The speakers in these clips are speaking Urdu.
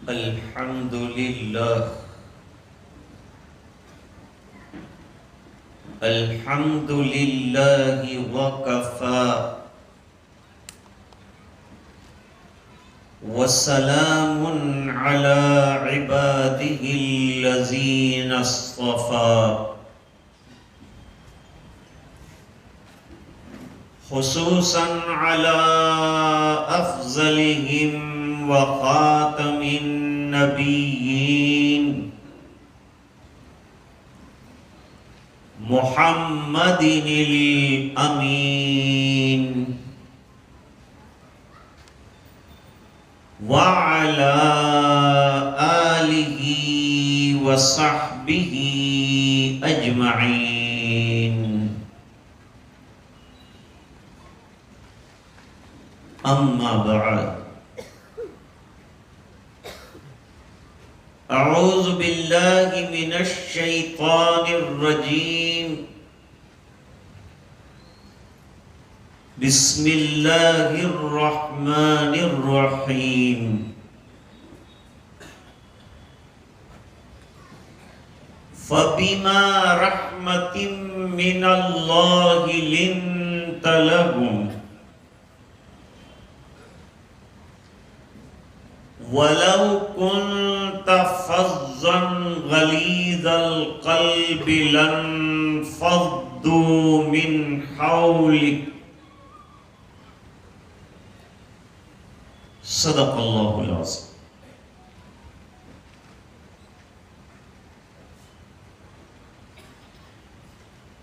الحمد لله الحمد لله وكفى وسلام على عباده الذين اصطفى خصوصا على أفضلهم وخاتم النبيين محمد الأمين وعلى آله وصحبه أجمعين أما بعد أعوذ بالله من الشيطان الرجيم بسم الله الرحمن الرحيم فبما رحمة من الله لنت لهم ولو كنت فظا غليظ القلب لانفضوا من حولك صدق اللہ العظیم.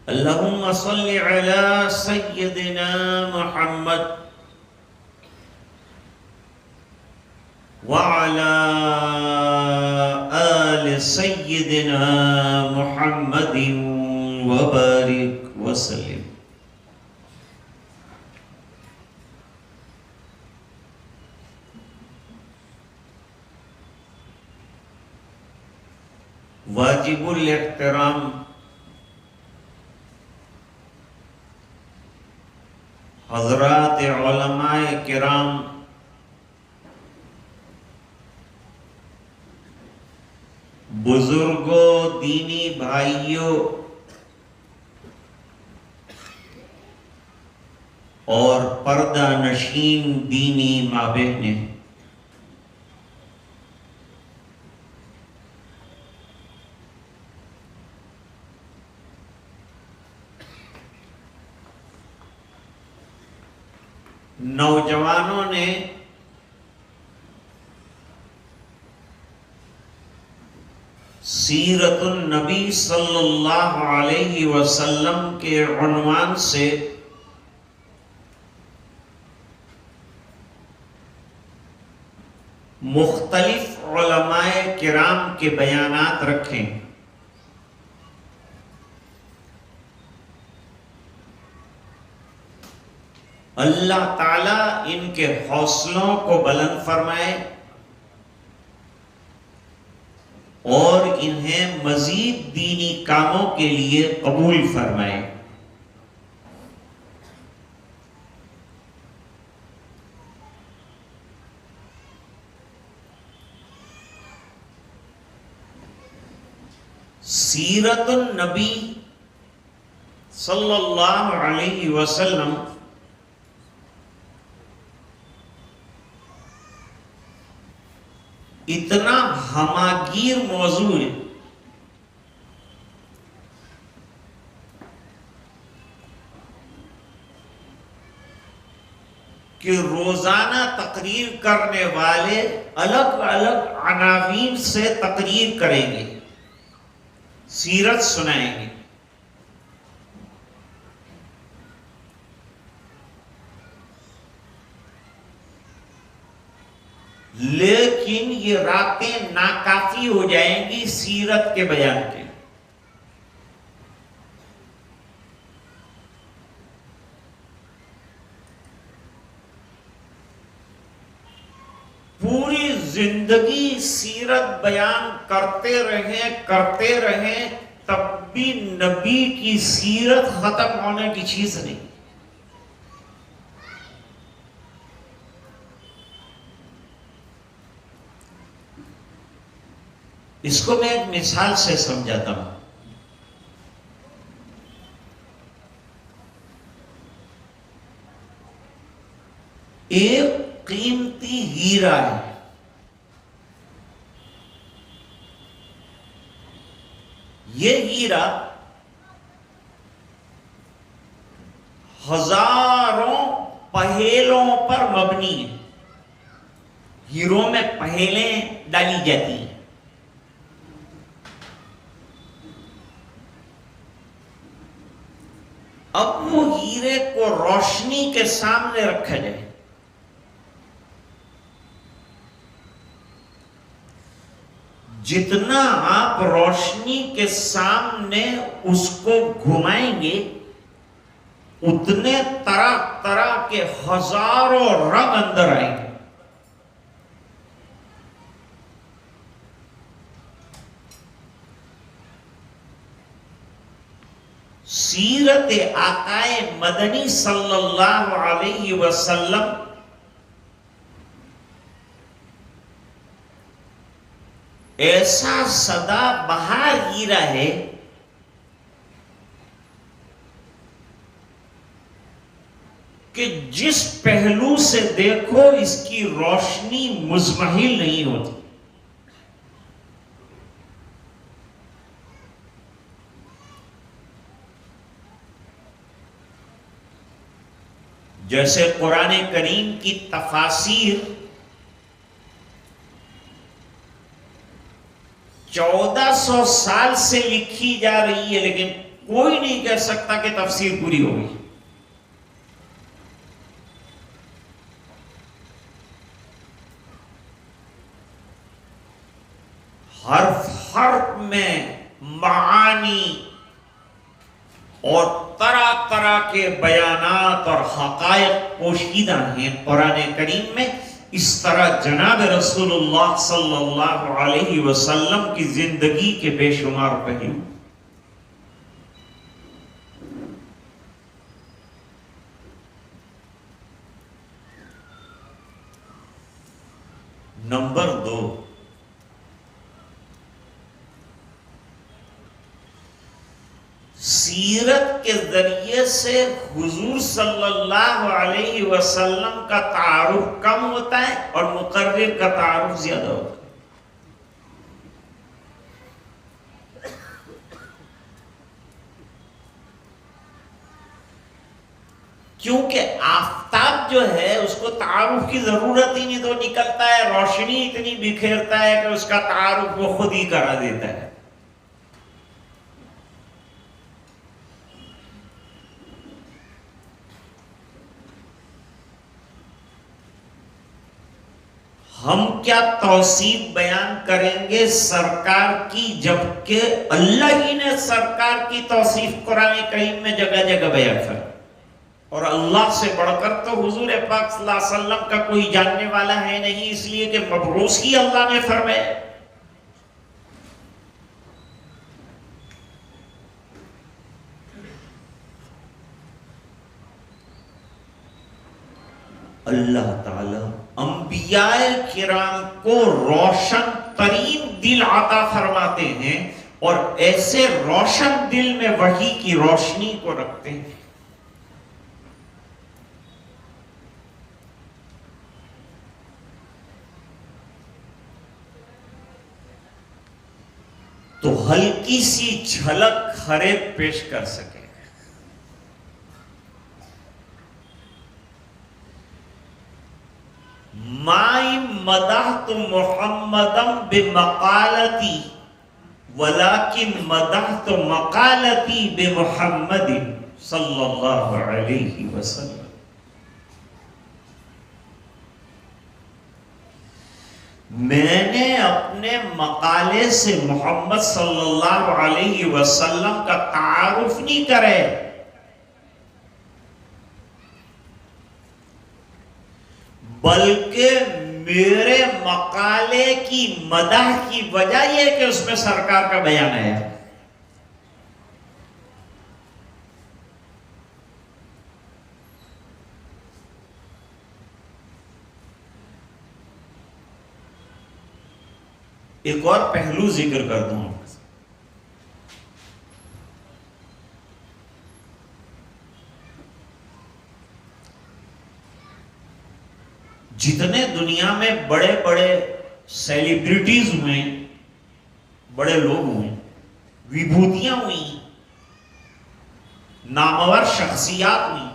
اللہم صل علی سیدنا محمد وعلى آل سيدنا محمد وبارك وسلم. واجب الاحترام حضرات علماء کرام، بزرگوں، دینی بھائیوں اور پردہ نشین دینی ماں بہنیں، نوجوانوں نے سیرت النبی صلی اللہ علیہ وسلم کے عنوان سے مختلف علماء کرام کے بیانات رکھیں. اللہ تعالیٰ ان کے حوصلوں کو بلند فرمائے اور انہیں مزید دینی کاموں کے لیے قبول فرمائے. سیرت النبی صلی اللہ علیہ وسلم اتنا ہماگیر موضوع ہے کہ روزانہ تقریر کرنے والے الگ الگ عناوین سے تقریر کریں گے، سیرت سنائیں گے. لیکن یہ راتیں ناکافی ہو جائیں گی سیرت کے بیان کے. پوری زندگی سیرت بیان کرتے رہیں تب بھی نبی کی سیرت ختم ہونے کی چیز نہیں. اس کو میں ایک مثال سے سمجھاتا ہوں. ایک قیمتی ہیرا ہے. یہ ہیرا ہزاروں پہیلوں پر مبنی ہے. ہیروں میں پہیلیں ڈالی جاتی ہیں. اب وہ ہیرے کو روشنی کے سامنے رکھا جائے. جتنا آپ روشنی کے سامنے اس کو گھمائیں گے اتنے طرح طرح کے ہزاروں رنگ اندر آئیں گے. سیرت آقائے مدنی صلی اللہ علیہ وسلم ایسا سدا بہار ہیرا ہے کہ جس پہلو سے دیکھو اس کی روشنی مزمحل نہیں ہوتی. جیسے قرآن کریم کی تفاسیر 1400 سال سے لکھی جا رہی ہے لیکن کوئی نہیں کہہ سکتا کہ تفسیر پوری ہوگی. حرف حرف میں معانی اور طرح طرح کے بیانات اور حقائق پوشیدہ ہیں قرآن کریم میں. اس طرح جناب رسول اللہ صلی اللہ علیہ وسلم کی زندگی کے بے شمار پہلو. نمبر 2، سیرت کے ذریعے سے حضور صلی اللہ علیہ وسلم کا تعارف کم ہوتا ہے اور مقرر کا تعارف زیادہ ہوتا ہے. کیونکہ آفتاب جو ہے اس کو تعارف کی ضرورت ہی نہیں، تو نکلتا ہے روشنی اتنی بکھیرتا ہے کہ اس کا تعارف وہ خود ہی کرا دیتا ہے. ہم کیا توصیف بیان کریں گے سرکار کی، جبکہ اللہ ہی نے سرکار کی توصیف قرآن کریم میں جگہ جگہ بیان کر. اور اللہ سے بڑھ کر تو حضور پاک صلی اللہ علیہ وسلم کا کوئی جاننے والا ہے نہیں، اس لیے کہ مبعوث ہی اللہ نے فرمایا. اللہ تعالی انبیاء کرام کو روشن ترین دل عطا فرماتے ہیں اور ایسے روشن دل میں وحی کی روشنی کو رکھتے ہیں. تو ہلکی سی جھلک ہر ایک پیش کر سکے. مائی مدحت محمدم بمقالتی ولیکن مدحت مقالتی بمحمد صلی اللہ علیہ وسلم. میں نے اپنے مقالے سے محمد صلی اللہ علیہ وسلم کا تعارف نہیں کرے، بلکہ میرے مقالے کی مدح کی وجہ یہ کہ اس میں سرکار کا بیان ہے. ایک اور پہلو ذکر کر دوں، جتنے دنیا میں بڑے بڑے سیلیبریٹیز ہوئے، بڑے لوگ ہوئے، وبھوتیاں ہوئی، نامور شخصیات ہوئی،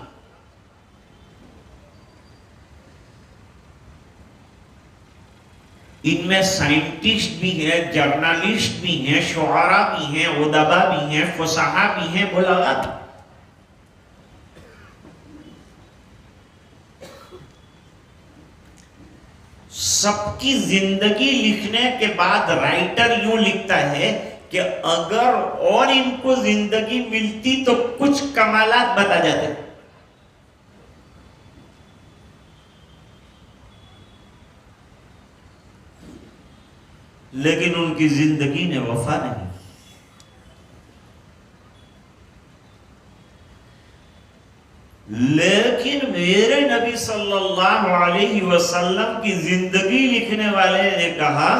ان میں سائنٹسٹ بھی ہیں، جرنلسٹ بھی ہیں، شعراء بھی ہیں، ادبا بھی ہیں، فصحاء بھی ہیں، بلاغا بھی۔ سب کی زندگی لکھنے کے بعد رائٹر یوں لکھتا ہے کہ اگر اور ان کو زندگی ملتی تو کچھ کمالات بتا جاتے، لیکن ان کی زندگی نے وفا نہیں۔ لیکن میرے نبی صلی اللہ علیہ وسلم کی زندگی لکھنے والے نے کہا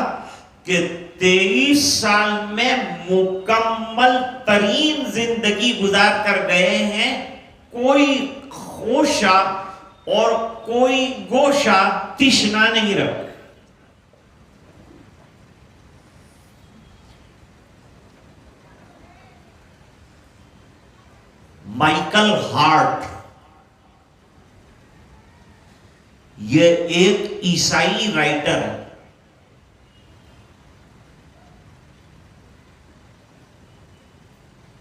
کہ 23 سال میں مکمل ترین زندگی گزار کر گئے ہیں، کوئی خوشہ اور کوئی گوشہ تشنا نہیں رکھا۔ مائیکل ہارٹ، یہ ایک عیسائی رائٹر ہے،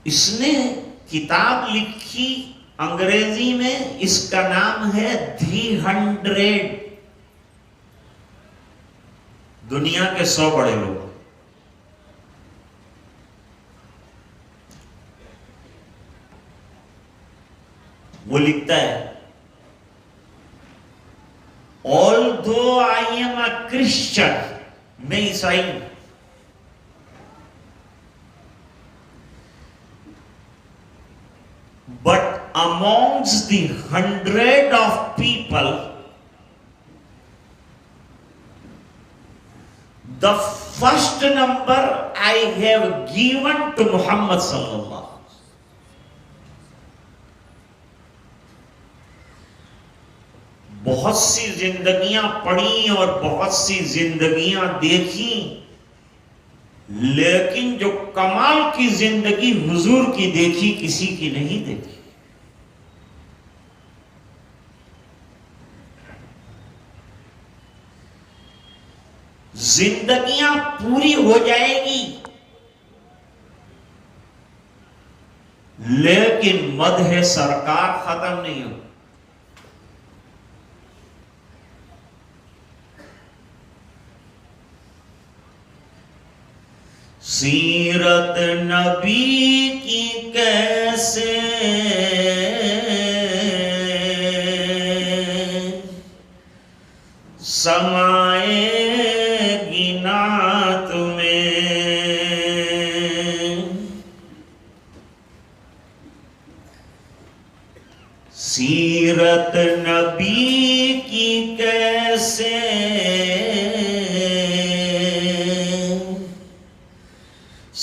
اس نے کتاب لکھی انگریزی میں، اس کا نام ہے 300 دنیا کے 100 بڑے لوگ۔ وہ لکھتا ہے although I am a Christian، میں عیسائی ہوں، but amongst the 100 of people, the first number I have given to Muhammad sallallahu alaihi wasallam۔ بہت سی زندگیاں پڑھی اور بہت سی زندگیاں دیکھی، لیکن جو کمال کی زندگی حضور کی دیکھی کسی کی نہیں دیکھی۔ زندگیاں پوری ہو جائے گی لیکن مدح سرکار ختم نہیں ہو۔ سیرت نبی کی کیسے سمائے گی نعت میں، سیرت نبی کی کیسے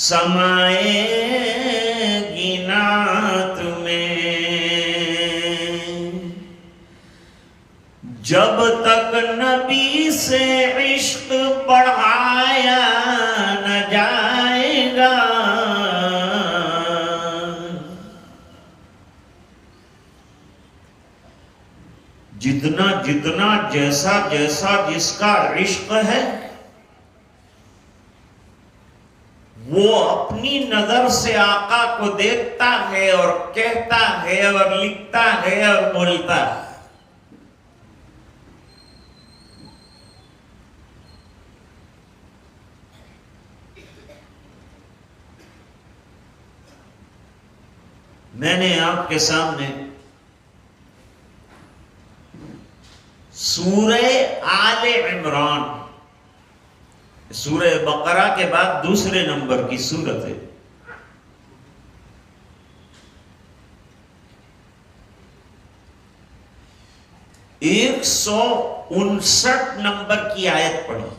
سمائے گی نعت میں، جب تک نبی سے عشق بڑھایا نہ جائے گا، جتنا جتنا جیسا جیسا جس کا عشق ہے وہ اپنی نظر سے آقا کو دیکھتا ہے اور کہتا ہے اور لکھتا ہے اور بولتا ہے۔ میں نے آپ کے سامنے سورہ آل عمران، سورہ بقرہ کے بعد دوسرے نمبر کی سورت ہے، 159 نمبر کی آیت پڑھی۔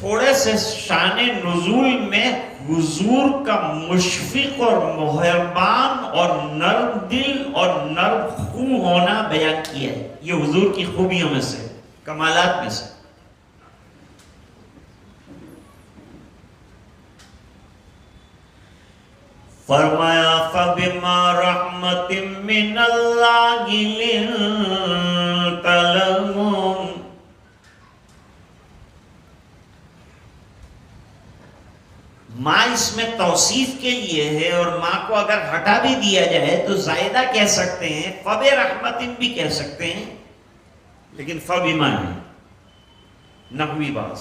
تھوڑے سے شان نزول میں حضور کا مشفق اور مہربان اور نرم دل اور نرم خو ہونا بیان کیا ہے. یہ حضور کی خوبیوں میں سے، کمالات میں سے. فرمایا فَبِمَا رَحْمَةٍ مِّنَ اللَّهِ لِنْتَ لَهُمْ. ماں اس میں توصیف کے لیے ہے، اور ماں کو اگر ہٹا بھی دیا جائے تو زائدہ کہہ سکتے ہیں، فَبِ رحمتٍ بھی کہہ سکتے ہیں، لیکن فَبِمَا ہے نحوی باز.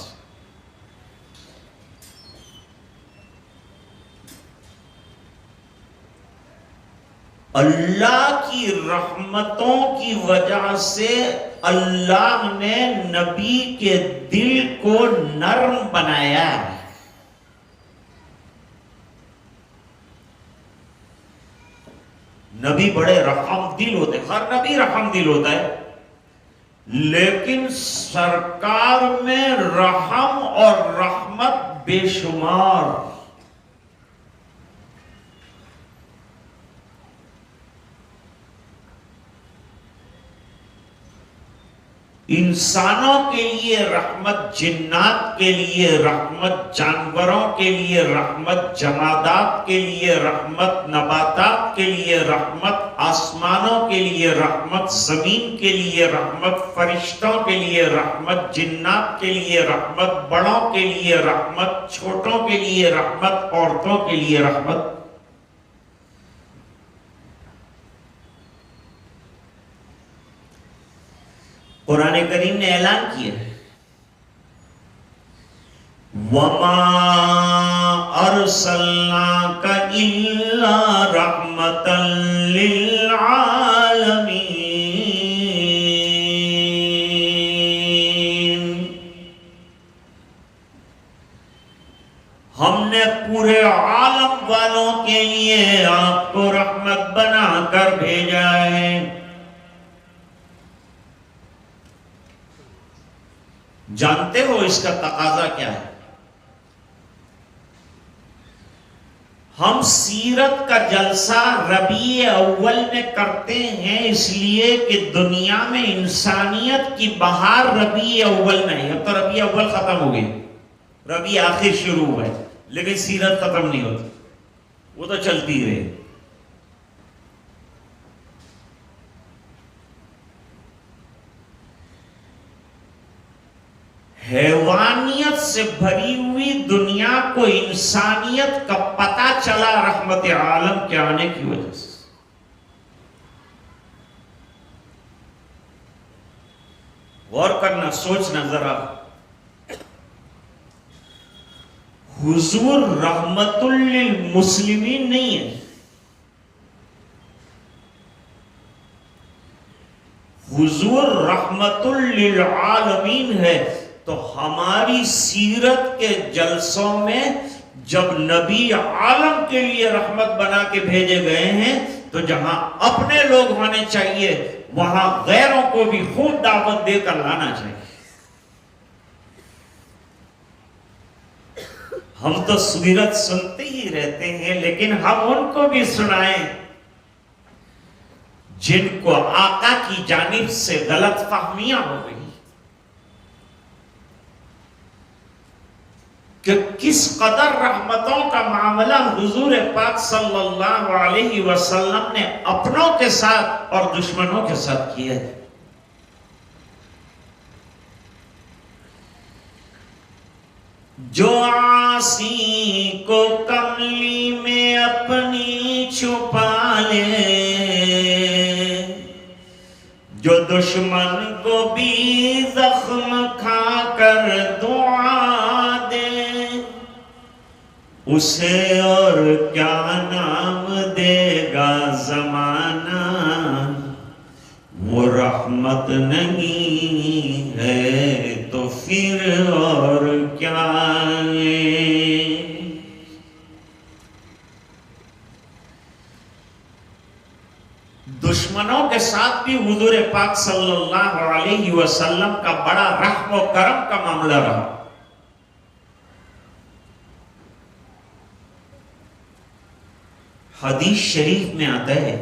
اللہ کی رحمتوں کی وجہ سے اللہ نے نبی کے دل کو نرم بنایا ہے. نبی بڑے رحم دل ہوتے ہیں، ہر نبی رحم دل ہوتا ہے، لیکن سرکار میں رحم اور رحمت بے شمار. انسانوں کے لیے رحمت، جنات کے لیے رحمت، جانوروں کے لیے رحمت، جمادات کے لیے رحمت، نباتات کے لیے رحمت، آسمانوں کے لیے رحمت، زمین کے لیے رحمت، فرشتوں کے لیے رحمت، جنات کے لیے رحمت، بڑوں کے لیے رحمت، چھوٹوں کے لیے رحمت، عورتوں کے لیے رحمت. قرآن کریم نے اعلان کیا ہے وَمَا أَرْسَلْنَاكَ إِلَّا رَحْمَةً لِلْعَالَمِينَ. ہم نے پورے عالم والوں کے لیے آپ کو رحمت بنا کر بھیجا ہے. جانتے ہو اس کا تقاضا کیا ہے؟ ہم سیرت کا جلسہ ربیع اول میں کرتے ہیں اس لیے کہ دنیا میں انسانیت کی بہار ربیع اول میں ہے. اب تو ربیع اول ختم ہو گئی، ربیع آخر شروع ہوا ہے، لیکن سیرت ختم نہیں ہوتی، وہ تو چلتی رہے. حیوانیت سے بھری ہوئی دنیا کو انسانیت کا پتہ چلا رحمت عالم کے آنے کی وجہ سے. غور کرنا، سوچنا ذرا. حضور رحمت للمسلمین نہیں ہے، حضور رحمت للعالمین ہے. تو ہماری سیرت کے جلسوں میں جب نبی عالم کے لیے رحمت بنا کے بھیجے گئے ہیں تو جہاں اپنے لوگ ہونے چاہیے وہاں غیروں کو بھی خوب دعوت دے کر لانا چاہیے. ہم تو سیرت سنتے ہی رہتے ہیں، لیکن ہم ان کو بھی سنائیں جن کو آقا کی جانب سے غلط فہمیاں ہو گئی کہ کس قدر رحمتوں کا معاملہ حضور پاک صلی اللہ علیہ وسلم نے اپنوں کے ساتھ اور دشمنوں کے ساتھ کیا ہے. جو عاصی کو کملی میں اپنی چھپا لے، جو دشمن کو بھی زخم کھا کر دعا دے، اسے اور کیا نام دے گا زمانہ، وہ رحمت نہیں ہے تو پھر اور کیا ہے. دشمنوں کے ساتھ بھی حضور پاک صلی اللہ علیہ وسلم کا بڑا رحم و کرم کا معاملہ رہا. حدیث شریف میں آتا ہے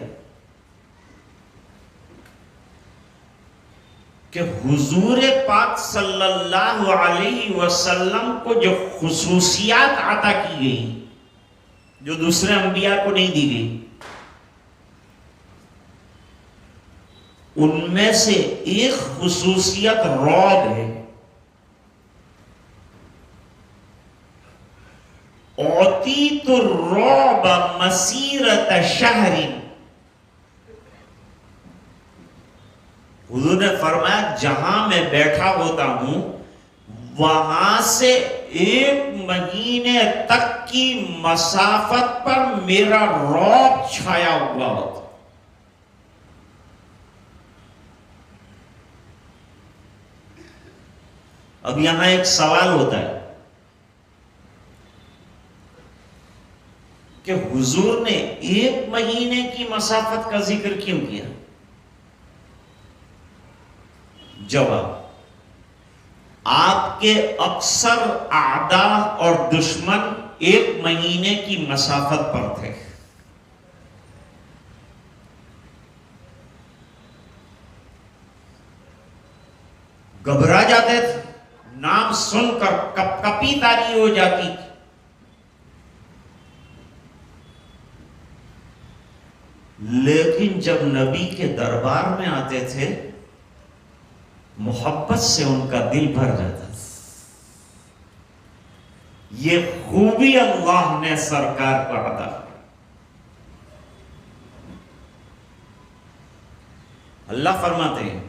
کہ حضور پاک صلی اللہ علیہ وسلم کو جو خصوصیات عطا کی گئی جو دوسرے انبیاء کو نہیں دی گئی، ان میں سے ایک خصوصیت رعب ہے۔ اعطیت الرعب مسیرۃ شہر، حضور نے فرمایا جہاں میں بیٹھا ہوتا ہوں وہاں سے 1 مہینے تک کی مسافت پر میرا رعب چھایا ہوا ہوتا۔ اب یہاں ایک سوال ہوتا ہے کہ حضور نے 1 مہینے کی مسافت کا ذکر کیوں کیا؟ جواب، آپ کے اکثر اعداء اور دشمن 1 مہینے کی مسافت پر تھے۔ گھبرا جاتے تھے، نام سن کر کپ کپی تاری ہو جاتی تھی۔ لیکن جب نبی کے دربار میں آتے تھے محبت سے ان کا دل بھر جاتا تھا۔ یہ خوبی اللہ نے سرکار کو عطا کی۔ اللہ فرماتے ہیں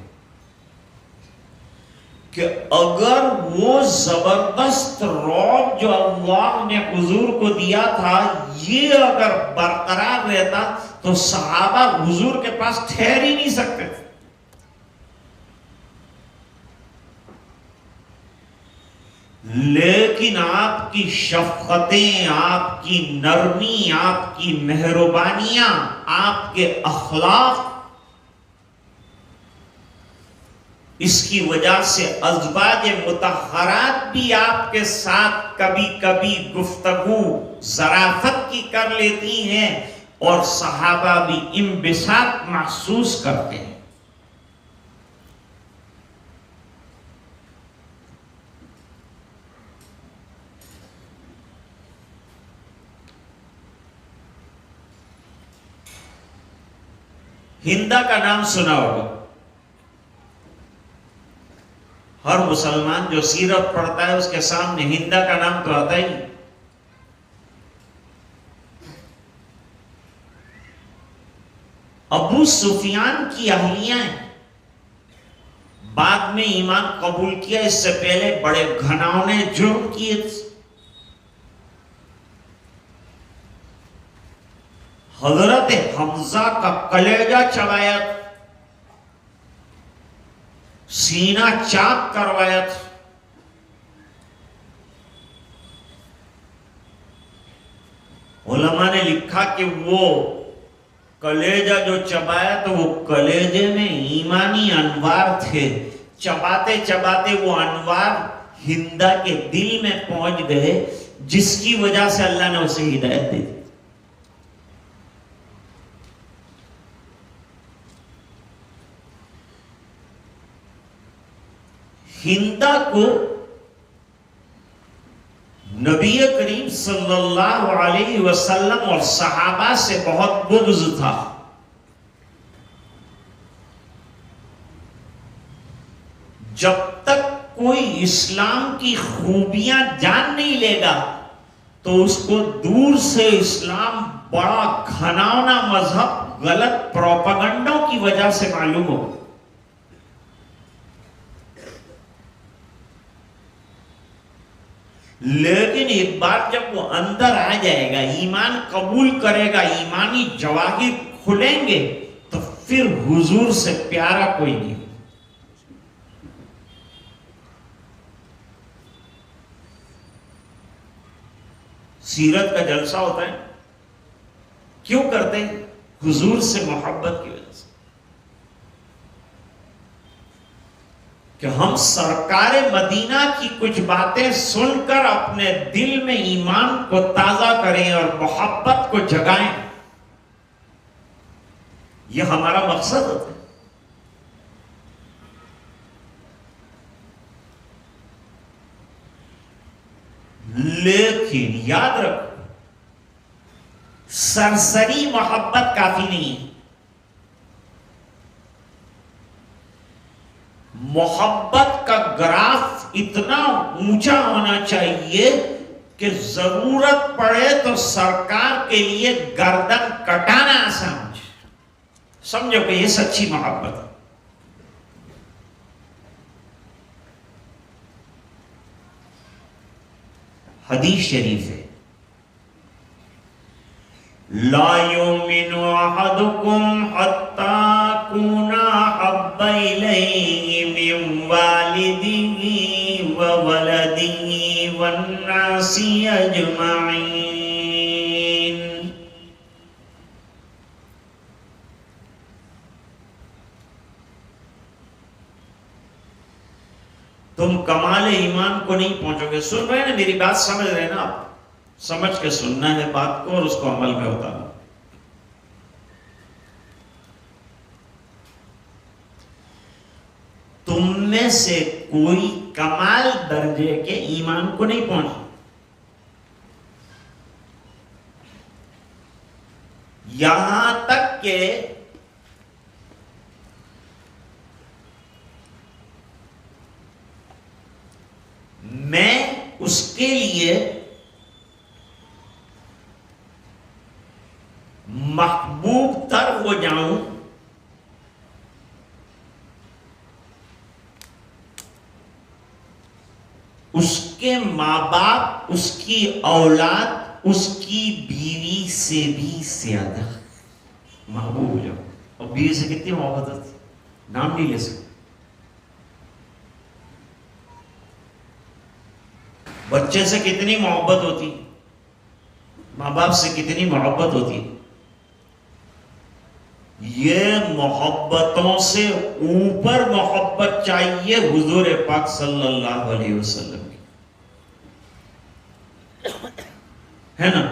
کہ اگر وہ زبردست رعب جو اللہ نے حضور کو دیا تھا یہ اگر برقرار رہتا تو صحابہ حضور کے پاس ٹھہر ہی نہیں سکتے تھے۔ لیکن آپ کی شفقتیں، آپ کی نرمی، آپ کی مہربانیاں، آپ کے اخلاق، اس کی وجہ سے ازواج مطہرات بھی آپ کے ساتھ کبھی کبھی گفتگو ظرافت کی کر لیتی ہیں اور صحابہ بھی انبساط محسوس کرتے ہیں۔ ہندا کا نام سنا ہوگا، ہر مسلمان جو سیرت پڑھتا ہے اس کے سامنے ہندا کا نام تو آتا ہی۔ ابو سفیان کی اہلیہ ہیں، بعد میں ایمان قبول کیا، اس سے پہلے بڑے گھناؤنے جرم کیے تھے۔ حضرت حمزہ کا کلیجہ چبایا تھا، سینہ چاک کروایا تھا۔ علماء نے لکھا کہ وہ کلیجہ جو چبایا تو وہ کلیجے میں ایمانی انوار تھے، چباتے چباتے وہ انوار ہندا کے دل میں پہنچ گئے، جس کی وجہ سے اللہ نے اسے ہدایت دی۔ ہندا کو نبی کریم صلی اللہ علیہ وسلم اور صحابہ سے بہت بغض تھا۔ جب تک کوئی اسلام کی خوبیاں جان نہیں لے گا تو اس کو دور سے اسلام بڑا گھناؤنا مذہب غلط پروپیگنڈوں کی وجہ سے معلوم ہوگا۔ لیکن ایک بار جب وہ اندر آ جائے گا، ایمان قبول کرے گا، ایمانی جواہر کھلیں گے تو پھر حضور سے پیارا کوئی نہیں۔ سیرت کا جلسہ ہوتا ہے، کیوں کرتے ہیں؟ حضور سے محبت کی وجہ سے، کہ ہم سرکار مدینہ کی کچھ باتیں سن کر اپنے دل میں ایمان کو تازہ کریں اور محبت کو جگائیں۔ یہ ہمارا مقصد ہوتا ہے. لیکن یاد رکھو سرسری محبت کافی نہیں ہے. محبت کا گراف اتنا اونچا ہونا چاہیے کہ ضرورت پڑے تو سرکار کے لیے گردن کٹانا آسان ہو جائے. سمجھو کہ یہ سچی محبت ہے. حدیث شریف ہے لا یؤمن احدکم حتی اکون احب الیہ من والدہ وولدہ والناس اجمعین. تم کمال ایمان کو نہیں پہنچو گے. سن رہے ہیں نا میری بات؟ سمجھ رہے ہیں نا آپ؟ سمجھ کے سننا ہے بات کو اور اس کو عمل میں اتارنا. تم میں سے کوئی کمال درجے کے ایمان کو نہیں پہنچا یہاں تک کہ میں اس کے لیے محبوب تر ہو جاؤں اس کے ماں باپ، اس کی اولاد، اس کی بیوی سے بھی زیادہ محبوب ہو جاؤں. اور بیوی سے کتنی محبت ہوتی، نام نہیں لے سکتے. بچے سے کتنی محبت ہوتی، ماں باپ سے کتنی محبت ہوتی. یہ محبتوں سے اوپر محبت چاہیے حضور پاک صلی اللہ علیہ وسلم کی، ہے نا؟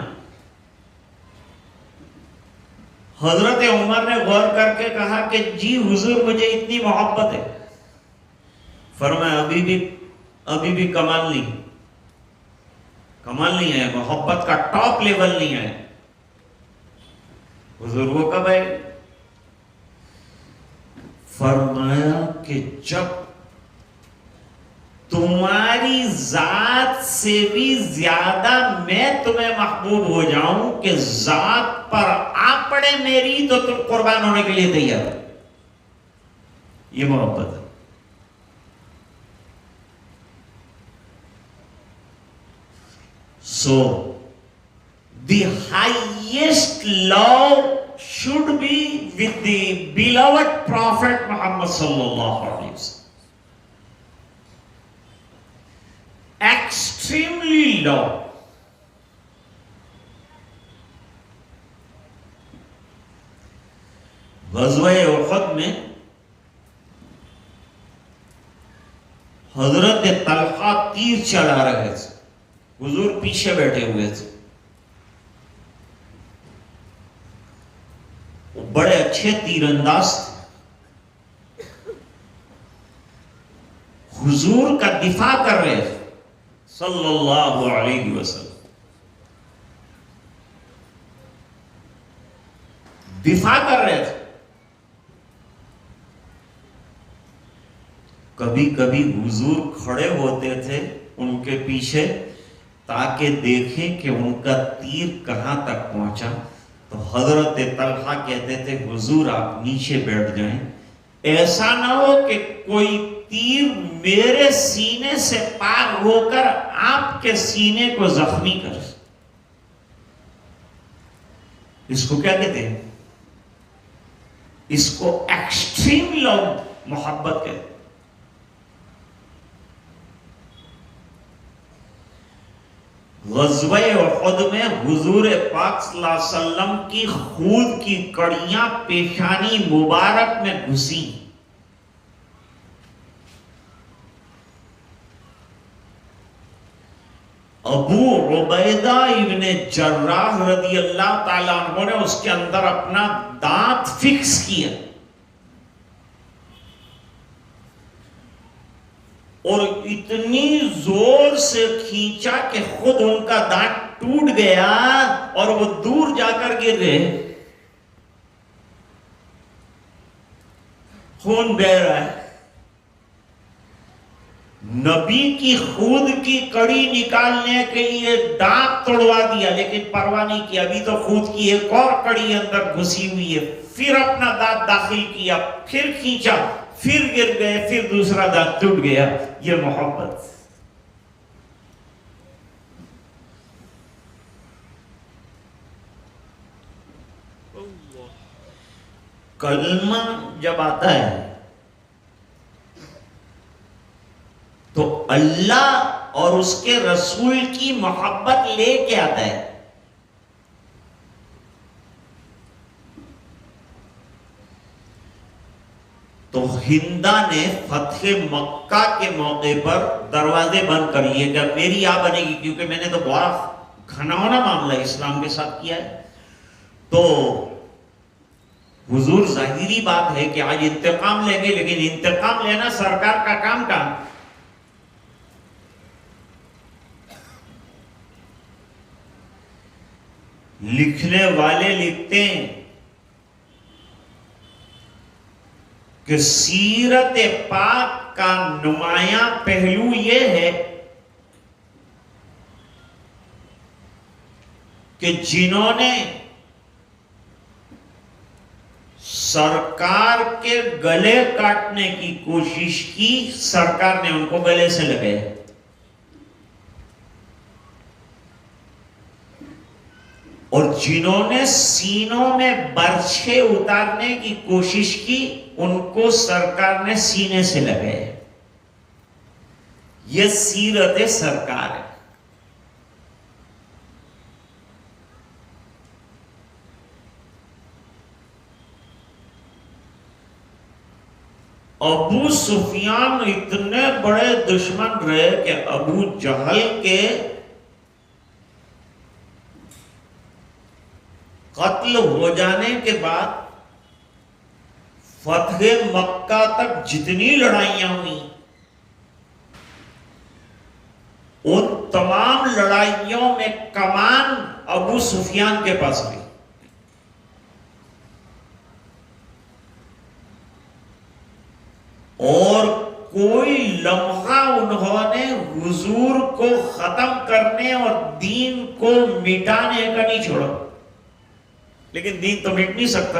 حضرت عمر نے غور کر کے کہا کہ جی حضور مجھے اتنی محبت ہے. فرمایا ابھی بھی کمال نہیں ہے، محبت کا ٹاپ لیول نہیں ہے. حضور وہ کب ہے؟ فرمایا کہ جب تمہاری ذات سے بھی زیادہ میں تمہیں محبوب ہو جاؤں کہ ذات پر آ پڑے میری تو تم قربان ہونے کے لیے تیار ہو. یہ محبت ہے. So, the highest love should be with the beloved Prophet Muhammad sallallahu alaihi wasallam. Extremely love. غزوہ احد میں حضرت طلحہ تیر چلا رہے تھے، حضور پیچھے بیٹھے ہوئے تھے. وہ بڑے اچھے تیر انداز تھے، حضور کا دفاع کر رہے تھے صلی اللہ علیہ وسلم. دفاع کر رہے تھے. کبھی کبھی حضور کھڑے ہوتے تھے ان کے پیچھے تاکہ دیکھیں کہ ان کا تیر کہاں تک پہنچا. تو حضرت طلحہ کہتے تھے حضور آپ نیچے بیٹھ جائیں، ایسا نہ ہو کہ کوئی تیر میرے سینے سے پار ہو کر آپ کے سینے کو زخمی کر. اس کو کیا کہتے ہیں؟ اس کو ایکسٹریم لو محبت کہتے ہیں. غزوہ احد میں حضور پاک صلی اللہ علیہ وسلم کی خون کی کڑیاں پیشانی مبارک میں گھسی. ابو عبیدہ ابن جراح رضی اللہ تعالیٰ عنہ نے اس کے اندر اپنا دانت فکس کیا اور اتنی زور سے کھینچا کہ خود ان کا دانت ٹوٹ گیا اور وہ دور جا کر گر گئے. خون بہ رہا ہے. نبی کی خود کی کڑی نکالنے کے لیے دانت توڑوا دیا لیکن پرواہ نہیں کیا. ابھی تو خود کی ایک اور کڑی اندر گھسی ہوئی ہے. پھر اپنا دانت داخل کیا, پھر کھینچا, پھر گر گئے, پھر دوسرا دانت ٹوٹ گیا. یہ محبت. کلمہ جب آتا ہے تو اللہ اور اس کے رسول کی محبت لے کے آتا ہے. تو ہندا نے فتح مکہ کے موقع پر دروازے بند کریے کہ میری آ بنے گی, کیونکہ میں نے تو بہت گھناؤنا معاملہ اسلام کے ساتھ کیا ہے. تو حضور ظاہری بات ہے کہ آج انتقام لیں گے, لیکن انتقام لینا سرکار کا کام کا. لکھنے والے لکھتے ہیں کہ سیرت پاک کا نمایاں پہلو یہ ہے کہ جنہوں نے سرکار کے گلے کاٹنے کی کوشش کی, سرکار نے ان کو گلے سے لگایا. اور جنہوں نے سینوں میں برچھے اتارنے کی کوشش کی, ان کو سرکار نے سینے سے لگایا. یہ سیرت سرکار ہے. ابو سفیان اتنے بڑے دشمن رہے کہ ابو جہل کے قتل ہو جانے کے بعد فتح مکہ تک جتنی لڑائیاں ہوئی, ان تمام لڑائیوں میں کمان ابو سفیان کے پاس گئی. اور کوئی لمحہ انہوں نے حضور کو ختم کرنے اور دین کو مٹانے کا نہیں چھوڑا. لیکن دین تو مٹ نہیں سکتا,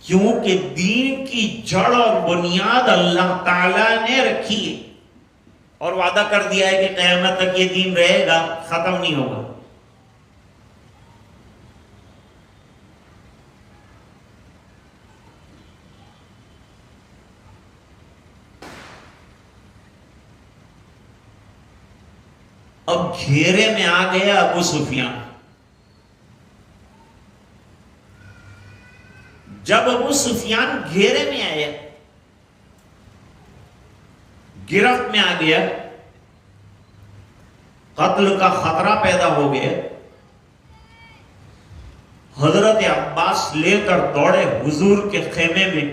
کیونکہ دین کی جڑ اور بنیاد اللہ تعالیٰ نے رکھی ہے اور وعدہ کر دیا ہے کہ قیامت تک یہ دین رہے گا, ختم نہیں ہوگا. اب گھیرے میں آ گیا ابو سفیان. جب ابو سفیان گھیرے میں آیا, گرفت میں آ گیا, قتل کا خطرہ پیدا ہو گیا, حضرت عباس لے کر دوڑے حضور کے خیمے میں.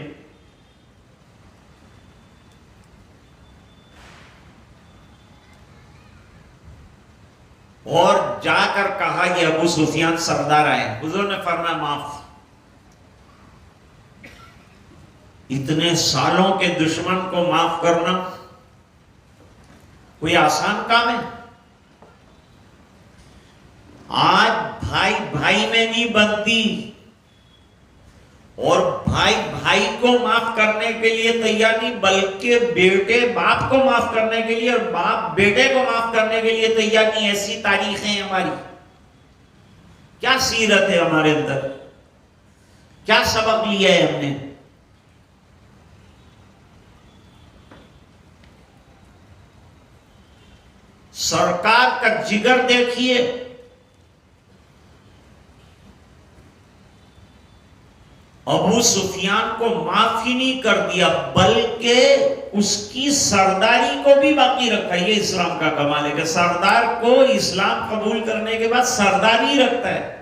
اور جا کر کہا کہ ابو سفیان سردار آئے. حضور نے فرمایا معاف. اتنے سالوں کے دشمن کو معاف کرنا کوئی آسان کام ہے؟ آج بھائی بھائی میں نہیں بنتی, اور بھائی بھائی کو معاف کرنے کے لیے تیار نہیں, بلکہ بیٹے باپ کو معاف کرنے کے لیے اور باپ بیٹے کو معاف کرنے کے لیے تیار نہیں. ایسی تاریخیں ہیں ہماری. کیا سیرت ہے ہمارے اندر, کیا سبق لیا ہے ہم نے. سرکار کا جگر دیکھیے, ابو سفیان کو معاف ہی نہیں کر دیا بلکہ اس کی سرداری کو بھی باقی رکھا. یہ اسلام کا کمال ہے کہ سردار کو اسلام قبول کرنے کے بعد سرداری رکھتا ہے.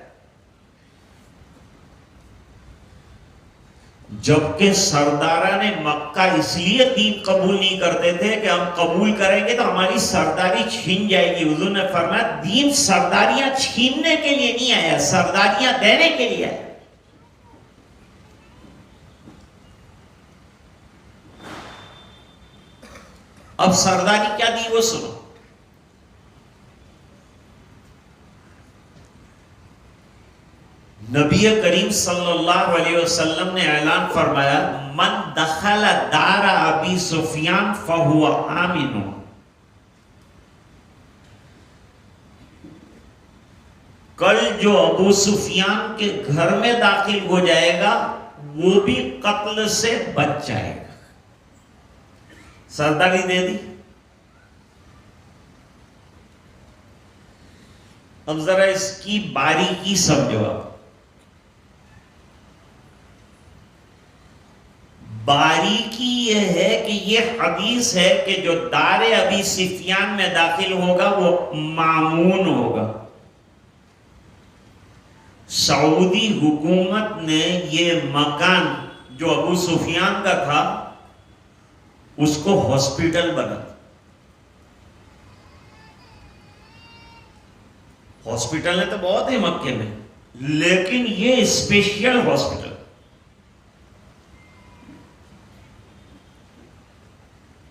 جبکہ سرداران مکہ اس لیے دین قبول نہیں کرتے تھے کہ ہم قبول کریں گے تو ہماری سرداری چھین جائے گی. حضور نے فرمایا دین سرداریاں چھیننے کے لیے نہیں آیا، سرداریاں دینے کے لیے آیا. اب سرداری کیا دی وہ سنو. نبی کریم صلی اللہ علیہ وسلم نے اعلان فرمایا من دخل دار ابی سفیان فہو آمن. کل جو ابو سفیان کے گھر میں داخل ہو جائے گا وہ بھی قتل سے بچ جائے گا. سرداری دے دی. اب ذرا اس کی باریکی سمجھو. باریکی یہ ہے کہ یہ حدیث ہے کہ جو دار ابی سفیان میں داخل ہوگا وہ مامون ہوگا. سعودی حکومت نے یہ مکان جو ابو سفیان کا تھا اس کو ہاسپٹل بنا. ہاسپٹل تو بہت ہے مکے میں لیکن یہ اسپیشل ہاسپٹل.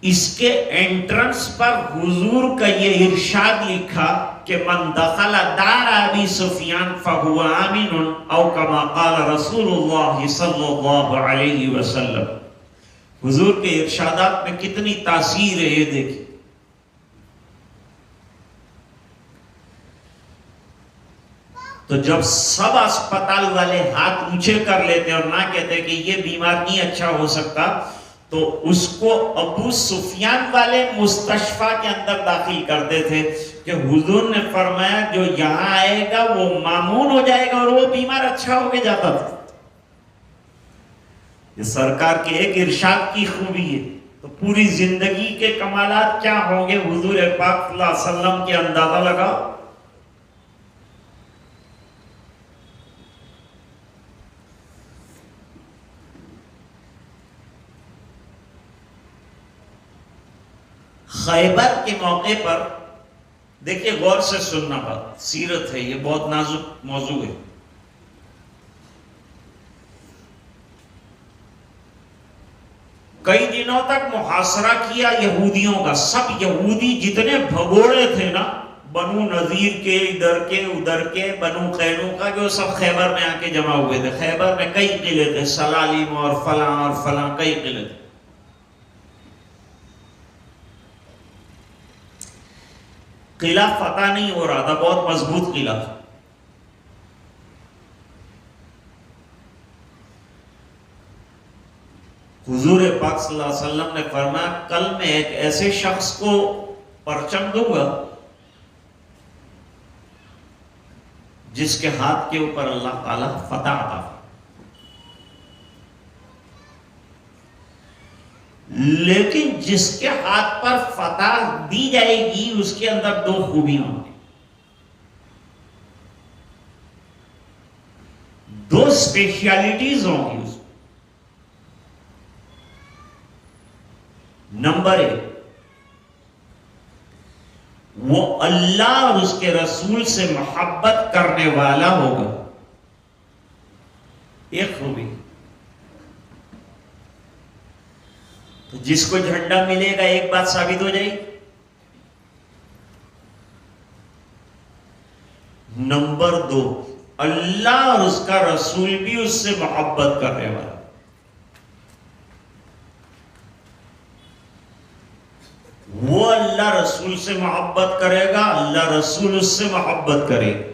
اس کے انٹرنس پر حضور کا یہ ارشاد لکھا کہ من دخل دار ابی سفیان فہو آمن او کما قال رسول اللہ صلی اللہ علیہ وسلم. حضور کے ارشادات میں کتنی تاثیر ہے یہ دیکھیں. تو جب سب اسپتال والے ہاتھ اونچے کر لیتے اور نہ کہتے کہ یہ بیمار نہیں اچھا ہو سکتا تو اس کو ابو سفیان والے مستشفیٰ کے اندر داخل کرتے تھے کہ حضور نے فرمایا جو یہاں آئے گا وہ مامون ہو جائے گا اور وہ بیمار اچھا ہو کے جاتا تھا. یہ سرکار کے ایک ارشاد کی خوبی ہے. تو پوری زندگی کے کمالات کیا ہوں گے حضور پاک صلی اللہ علیہ وسلم کے اندازہ لگاؤ. خیبر کے موقع پر دیکھیے غور سے سننا بات سیرت ہے، یہ بہت نازک موضوع ہے. کئی دنوں تک محاصرہ کیا یہودیوں کا. سب یہودی جتنے بھگوڑے تھے نا بنو نذیر کے ادھر کے ادھر کے بنو قینوقہ جو سب خیبر میں آ کے جمع ہوئے تھے. خیبر میں کئی قلعے تھے سلالیم اور فلاں کئی قلعے تھے. قلعہ فتح نہیں ہو رہا تھا، بہت مضبوط قلعہ تھا. حضور پاک صلی اللہ علیہ وسلم نے فرمایا کل میں ایک ایسے شخص کو پرچم دوں گا جس کے ہاتھ کے اوپر اللہ تعالی فتح عطا. لیکن جس کے ہاتھ پر فتح دی جائے گی اس کے اندر دو خوبیاں ہوں گی، دو اسپیشلٹیز ہوں گی. نمبر ایک، وہ اللہ اور اس کے رسول سے محبت کرنے والا ہوگا. ایک خوبی. تو جس کو جھنڈا ملے گا ایک بات ثابت ہو جائے گی. نمبر دو، اللہ اور اس کا رسول بھی اس سے محبت کرنے والا. وہ اللہ رسول سے محبت کرے گا، اللہ رسول اس سے محبت کرے گا.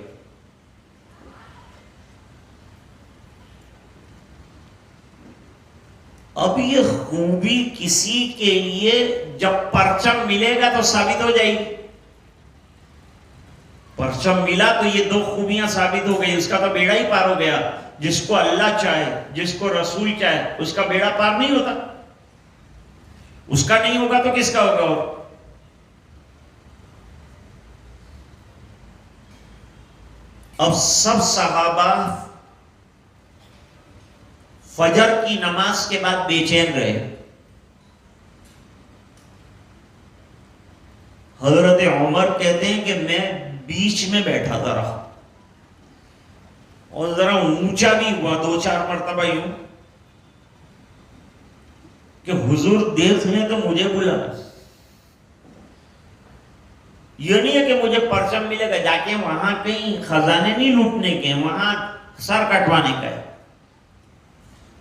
اب یہ خوبی کسی کے لیے جب پرچم ملے گا تو ثابت ہو جائے گی. پرچم ملا تو یہ دو خوبیاں ثابت ہو گئی، اس کا تو بیڑا ہی پار ہو گیا. جس کو اللہ چاہے، جس کو رسول چاہے، اس کا بیڑا پار نہیں ہوتا؟ اس کا نہیں ہوگا تو کس کا ہوگا؟ اور اب سب صحابہ فجر کی نماز کے بعد بے چین رہے. حضرت عمر کہتے ہیں کہ میں بیچ میں بیٹھا تھا رہا اور ذرا اونچا بھی ہوا 2-4 مرتبہ یوں کہ حضور دیکھ لیں تو مجھے بلا. یہ نہیں ہے کہ مجھے پرچم ملے گا جا کے وہاں کہیں خزانے نہیں لوٹنے کے، وہاں سر کٹوانے کا ہے،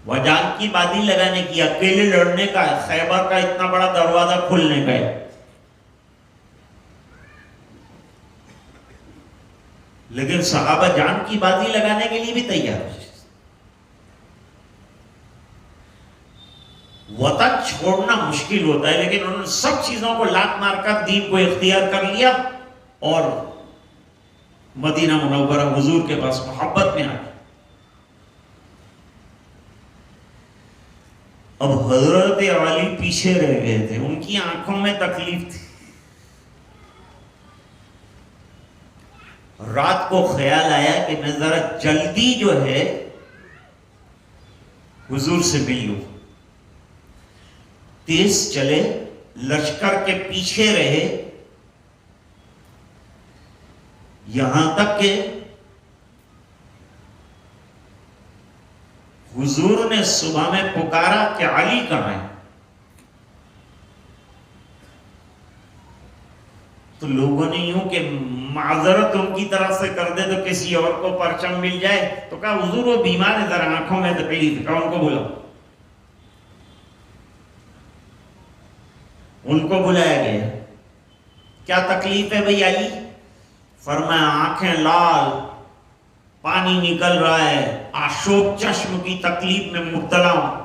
وہ جان کی بازی لگانے کی، اکیلے لڑنے کا ہے، خیبر کا اتنا بڑا دروازہ کھولنے کا ہے. لیکن صحابہ جان کی بازی لگانے کے لیے بھی تیار ہے. وطن چھوڑنا مشکل ہوتا ہے، لیکن انہوں نے سب چیزوں کو لات مار کر دین کو اختیار کر لیا اور مدینہ منورہ حضور کے پاس محبت میں آ گئے. اب حضرت علی پیچھے رہ گئے تھے، ان کی آنکھوں میں تکلیف تھی. رات کو خیال آیا کہ میں ذرا جلدی جو ہے حضور سے مل لوں. تیز چلے، لشکر کے پیچھے رہے، یہاں تک کہ حضور نے صبح میں پکارا کہ علی کہاں ہے؟ تو لوگوں نے یوں کہ معذرت ان کی طرف سے کر دے تو کسی اور کو پرچم مل جائے، تو کہا حضور وہ بیمار ہے، ذرا آنکھوں میں تکلیف ہے، کہا ان کو بلاؤ. ان کو بلایا گیا. کیا تکلیف ہے بھئی علی؟ فرمایا آنکھیں لال، پانی نکل رہا ہے، آشوب چشم کی تکلیف میں مبتلا ہوں.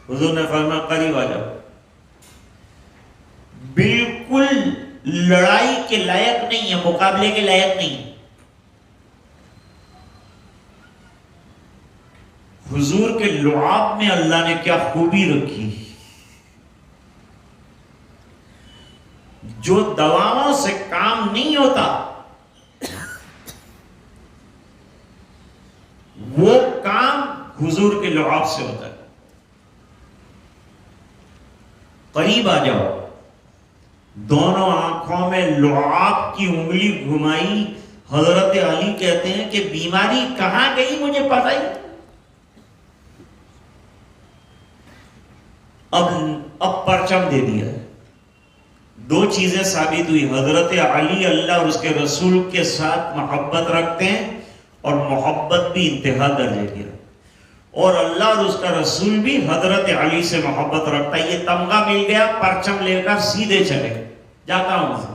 حضور نے فرمایا قریب آ جاؤ. بالکل لڑائی کے لائق نہیں ہے، مقابلے کے لائق نہیں ہے. حضور کے لعاب میں اللہ نے کیا خوبی رکھی. جو دواؤں سے کام نہیں ہوتا وہ کام حضور کے لعاب سے ہوتا ہے. قریب آ جاؤ. دونوں آنکھوں میں لعاب کی انگلی گھمائی. حضرت علی کہتے ہیں کہ بیماری کہاں گئی مجھے پتہ ہی. اب پرچم دے دیا. دو چیزیں ثابت ہوئی، حضرت علی اللہ اور اس کے رسول کے ساتھ محبت رکھتے ہیں اور محبت بھی انتہا درجے کی، اور اللہ اور اس کا رسول بھی حضرت علی سے محبت رکھتا ہے. یہ تمغہ مل گیا، پرچم لے کر سیدھے چلے. جاتا ہوں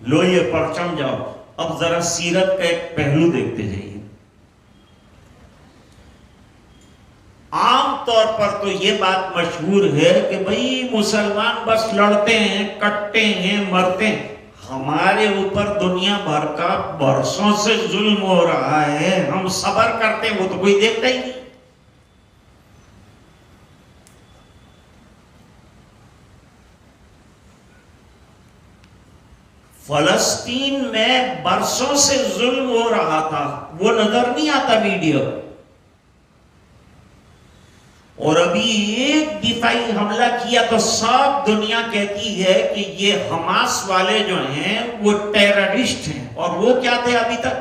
لو یہ پرچم جاؤ. اب ذرا سیرت کا ایک پہلو دیکھتے جائیے. عام طور پر تو یہ بات مشہور ہے کہ بھئی مسلمان بس لڑتے ہیں، کٹتے ہیں، مرتے ہیں. ہمارے اوپر دنیا بھر کا برسوں سے ظلم ہو رہا ہے، ہم صبر کرتے ہیں، وہ تو کوئی دیکھتا ہی نہیں. فلسطین میں برسوں سے ظلم ہو رہا تھا، وہ نظر نہیں آتا ویڈیو. اور ابھی ایک دفاعی حملہ کیا تو سب دنیا کہتی ہے کہ یہ حماس والے جو ہیں وہ ٹیررسٹ ہیں. اور وہ کیا تھے ابھی تک؟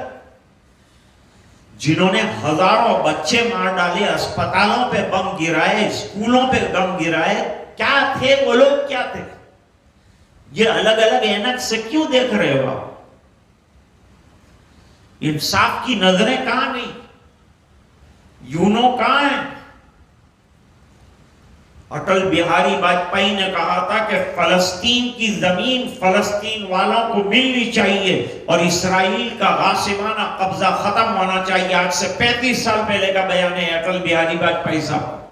جنہوں نے ہزاروں بچے مار ڈالے، اسپتالوں پہ بم گرائے، اسکولوں پہ بم گرائے. کیا تھے وہ لوگ؟ کیا تھے؟ یہ الگ الگ اینک سے کیوں دیکھ رہے ہو آپ؟ انصاف کی نظریں کہاں گئی؟ یونو کہاں ہیں؟ اٹل بہاری واجپئی نے کہا تھا کہ فلسطین کی زمین فلسطین والوں کو ملنی چاہیے اور اسرائیل کا غاصبانہ قبضہ ختم ہونا چاہیے. آج سے 35 سال پہلے کا بیان ہے اٹل بہاری واجپئی صاحب.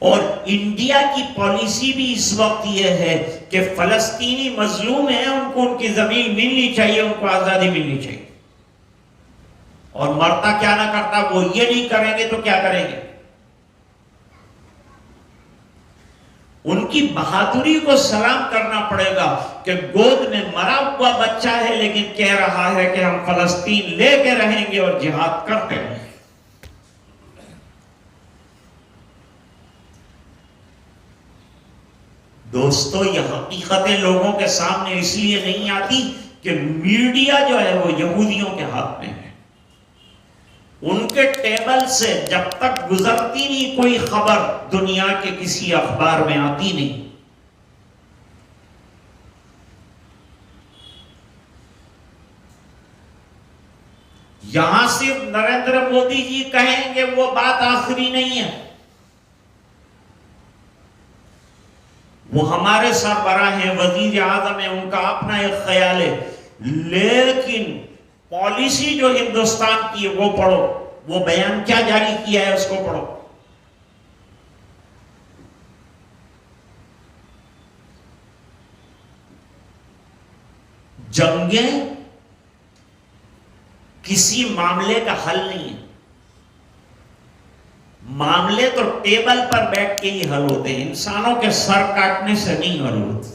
اور انڈیا کی پالیسی بھی اس وقت یہ ہے کہ فلسطینی مظلوم ہیں، ان کو ان کی زمین ملنی چاہیے، ان کو آزادی ملنی چاہیے، اور مرتا کیا نہ کرتا وہ یہ نہیں کریں گے تو کیا کریں گے؟ ان کی بہادری کو سلام کرنا پڑے گا کہ گود میں مرا ہوا بچہ ہے لیکن کہہ رہا ہے کہ ہم فلسطین لے کے رہیں گے اور جہاد کرتے رہیں گے۔ دوستو، یہ حقیقتیں لوگوں کے سامنے اس لیے نہیں آتی کہ میڈیا جو ہے وہ یہودیوں کے ہاتھ میں ہے۔ ان کے ٹیبل سے جب تک گزرتی نہیں کوئی خبر دنیا کے کسی اخبار میں آتی نہیں۔ یہاں صرف نریندر مودی جی کہیں گے وہ بات آخری نہیں ہے، وہ ہمارے سربراہ ہیں، وزیر اعظم ہیں، ان کا اپنا ایک خیال ہے، لیکن پالیسی جو ہندوستان کی ہے وہ پڑھو، وہ بیان کیا جاری کیا ہے اس کو پڑھو۔ جنگیں کسی معاملے کا حل نہیں ہے، معاملے تو ٹیبل پر بیٹھ کے ہی حل ہوتے ہیں، انسانوں کے سر کاٹنے سے نہیں حل ہوتے،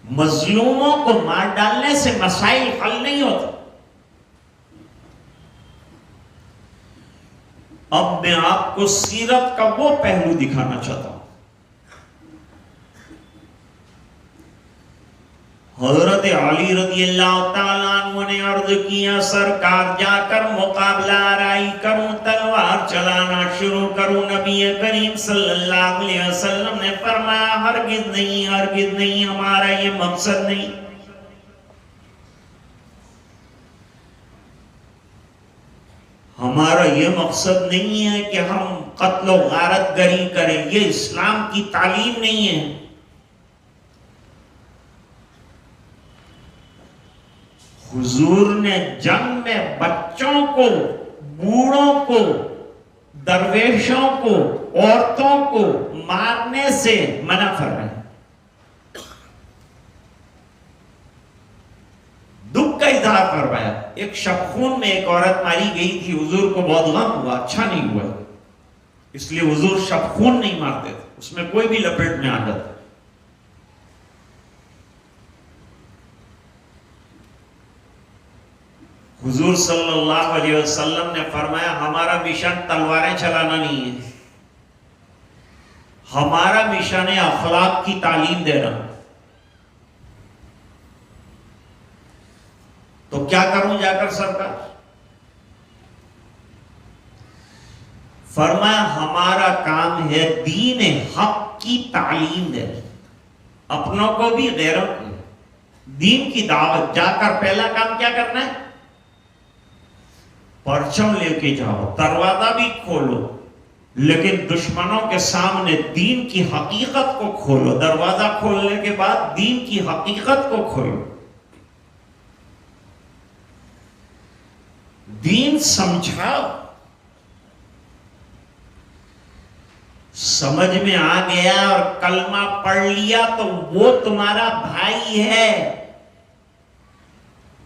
مظلوموں کو مار ڈالنے سے مسائل حل نہیں ہوتے۔ اب میں آپ کو سیرت کا وہ پہلو دکھانا چاہتا ہوں۔ حضرت علی رضی اللہ تعالیٰ عنہ نے عرض کیا، سرکار جا کر مقابلہ آرائی کروں، تلوار چلانا شروع کروں؟ نبی کریم صلی اللہ علیہ وسلم نے فرمایا، ہرگز نہیں، ہرگز نہیں، ہمارا یہ مقصد نہیں۔ ہمارا یہ مقصد نہیں ہے کہ ہم قتل و غارت گری کریں، یہ اسلام کی تعلیم نہیں ہے۔ حضور نے جنگ میں بچوں کو، بوڑھوں کو، درویشوں کو، عورتوں کو مارنے سے منع فرمایا۔ دکھ کا اظہار فرمایا۔ ایک شبخون میں ایک عورت ماری گئی تھی، حضور کو بہت غم ہوا، اچھا نہیں ہوا، اس لیے حضور شبخون نہیں مارتے تھے، اس میں کوئی بھی لپیٹ میں آ جاتا۔ حضور صلی اللہ علیہ وسلم نے فرمایا، ہمارا مشن تلواریں چلانا نہیں ہے، ہمارا مشن ہے اخلاق کی تعلیم دینا۔ تو کیا کروں جا کر سرکار؟ فرمایا، ہمارا کام ہے دین حق کی تعلیم دینا، اپنوں کو بھی غیروں کو، دین کی دعوت۔ جا کر پہلا کام کیا کرنا ہے؟ پرچم لے کے جاؤ، دروازہ بھی کھولو، لیکن دشمنوں کے سامنے دین کی حقیقت کو کھولو۔ دروازہ کھولنے کے بعد دین کی حقیقت کو کھولو، دین سمجھاؤ۔ سمجھ میں آ گیا اور کلمہ پڑھ لیا تو وہ تمہارا بھائی ہے،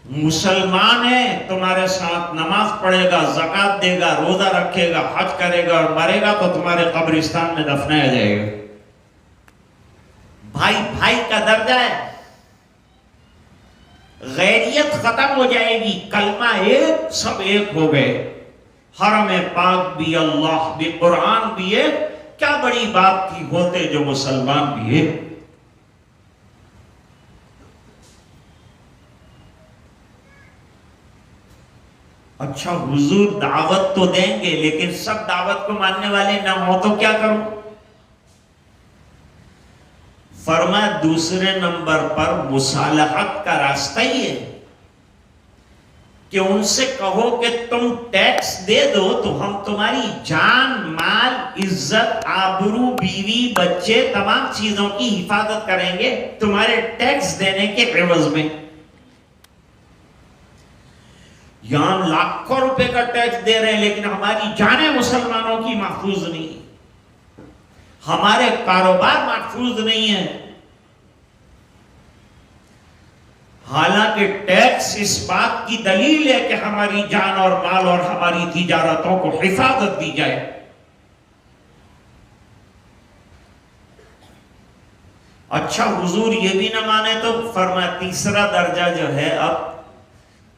مسلمان ہے، تمہارے ساتھ نماز پڑھے گا، زکوٰۃ دے گا، روزہ رکھے گا، حج کرے گا، اور مرے گا تو تمہارے قبرستان میں دفنایا جائے گا۔ بھائی بھائی کا درجہ ہے، غیریت ختم ہو جائے گی، کلمہ ایک، سب ایک ہو گئے۔ حرم پاک بھی، اللہ بھی، قرآن بھی ایک، کیا بڑی بات تھی، ہوتے جو مسلمان بھی ایک۔ اچھا، حضور دعوت تو دیں گے، لیکن سب دعوت کو ماننے والے نہ ہو تو کیا کروں؟ فرمایا، دوسرے نمبر پر مصالحت کا راستہ ہی ہے کہ ان سے کہو کہ تم ٹیکس دے دو تو ہم تمہاری جان، مال، عزت، آبرو، بیوی، بچے، تمام چیزوں کی حفاظت کریں گے تمہارے ٹیکس دینے کے عوض میں۔ یہاں ہم لاکھوں روپے کا ٹیکس دے رہے ہیں لیکن ہماری جانیں مسلمانوں کی محفوظ نہیں ہے، ہمارے کاروبار محفوظ نہیں ہے. حالانکہ ٹیکس اس بات کی دلیل ہے کہ ہماری جان اور مال اور ہماری تجارتوں کو حفاظت دی جائے. اچھا حضور یہ بھی نہ مانے تو فرمایا تیسرا درجہ جو ہے، اب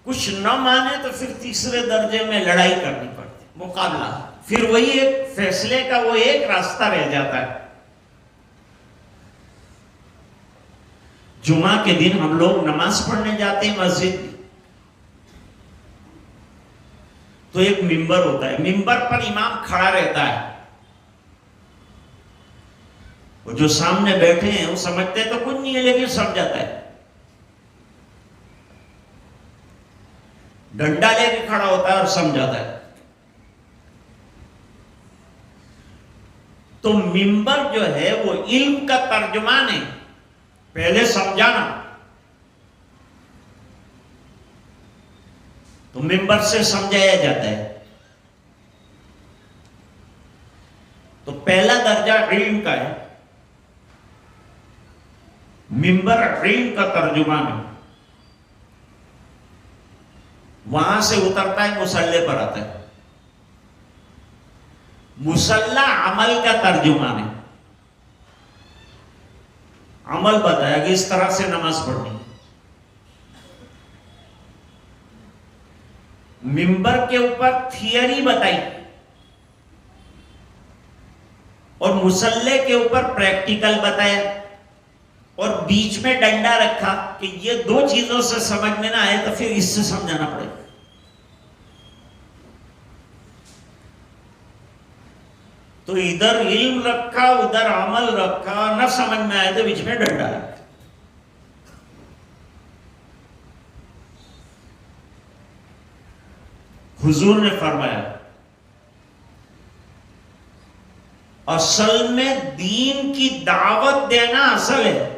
کچھ نہ مانے تو پھر تیسرے درجے میں لڑائی کرنی پڑتی، مقابلہ. پھر وہی ایک فیصلے کا وہ ایک راستہ رہ جاتا ہے. جمعہ کے دن ہم لوگ نماز پڑھنے جاتے ہیں مسجد میں، تو ایک ممبر ہوتا ہے، ممبر پر امام کھڑا رہتا ہے. وہ جو سامنے بیٹھے ہیں وہ سمجھتے تو کچھ نہیں ہے لیکن سمجھ جاتا ہے. ڈنڈا لے کے کھڑا ہوتا ہے اور سمجھاتا ہے. تو ممبر جو ہے وہ علم کا ترجمان ہے، پہلے سمجھانا. تو ممبر سے سمجھایا جاتا ہے. تو پہلا درجہ علم کا ہے، ممبر علم کا ترجمان ہے. وہاں سے اترتا ہے مصلی پر آتا ہے. مصلی عمل کا ترجمان ہے، عمل بتایا کہ اس طرح سے نماز پڑھنی. ممبر کے اوپر تھیوری بتائی اور مصلی کے اوپر پریکٹیکل بتایا اور بیچ میں ڈنڈا رکھا کہ یہ دو چیزوں سے سمجھ میں نہ آئے تو پھر اس سے سمجھانا پڑے گا. تو ادھر علم رکھا ادھر عمل رکھا، نہ سمجھ میں آئے تو بیچ میں ڈنڈا رکھا. حضور نے فرمایا اصل میں دین کی دعوت دینا اصل ہے.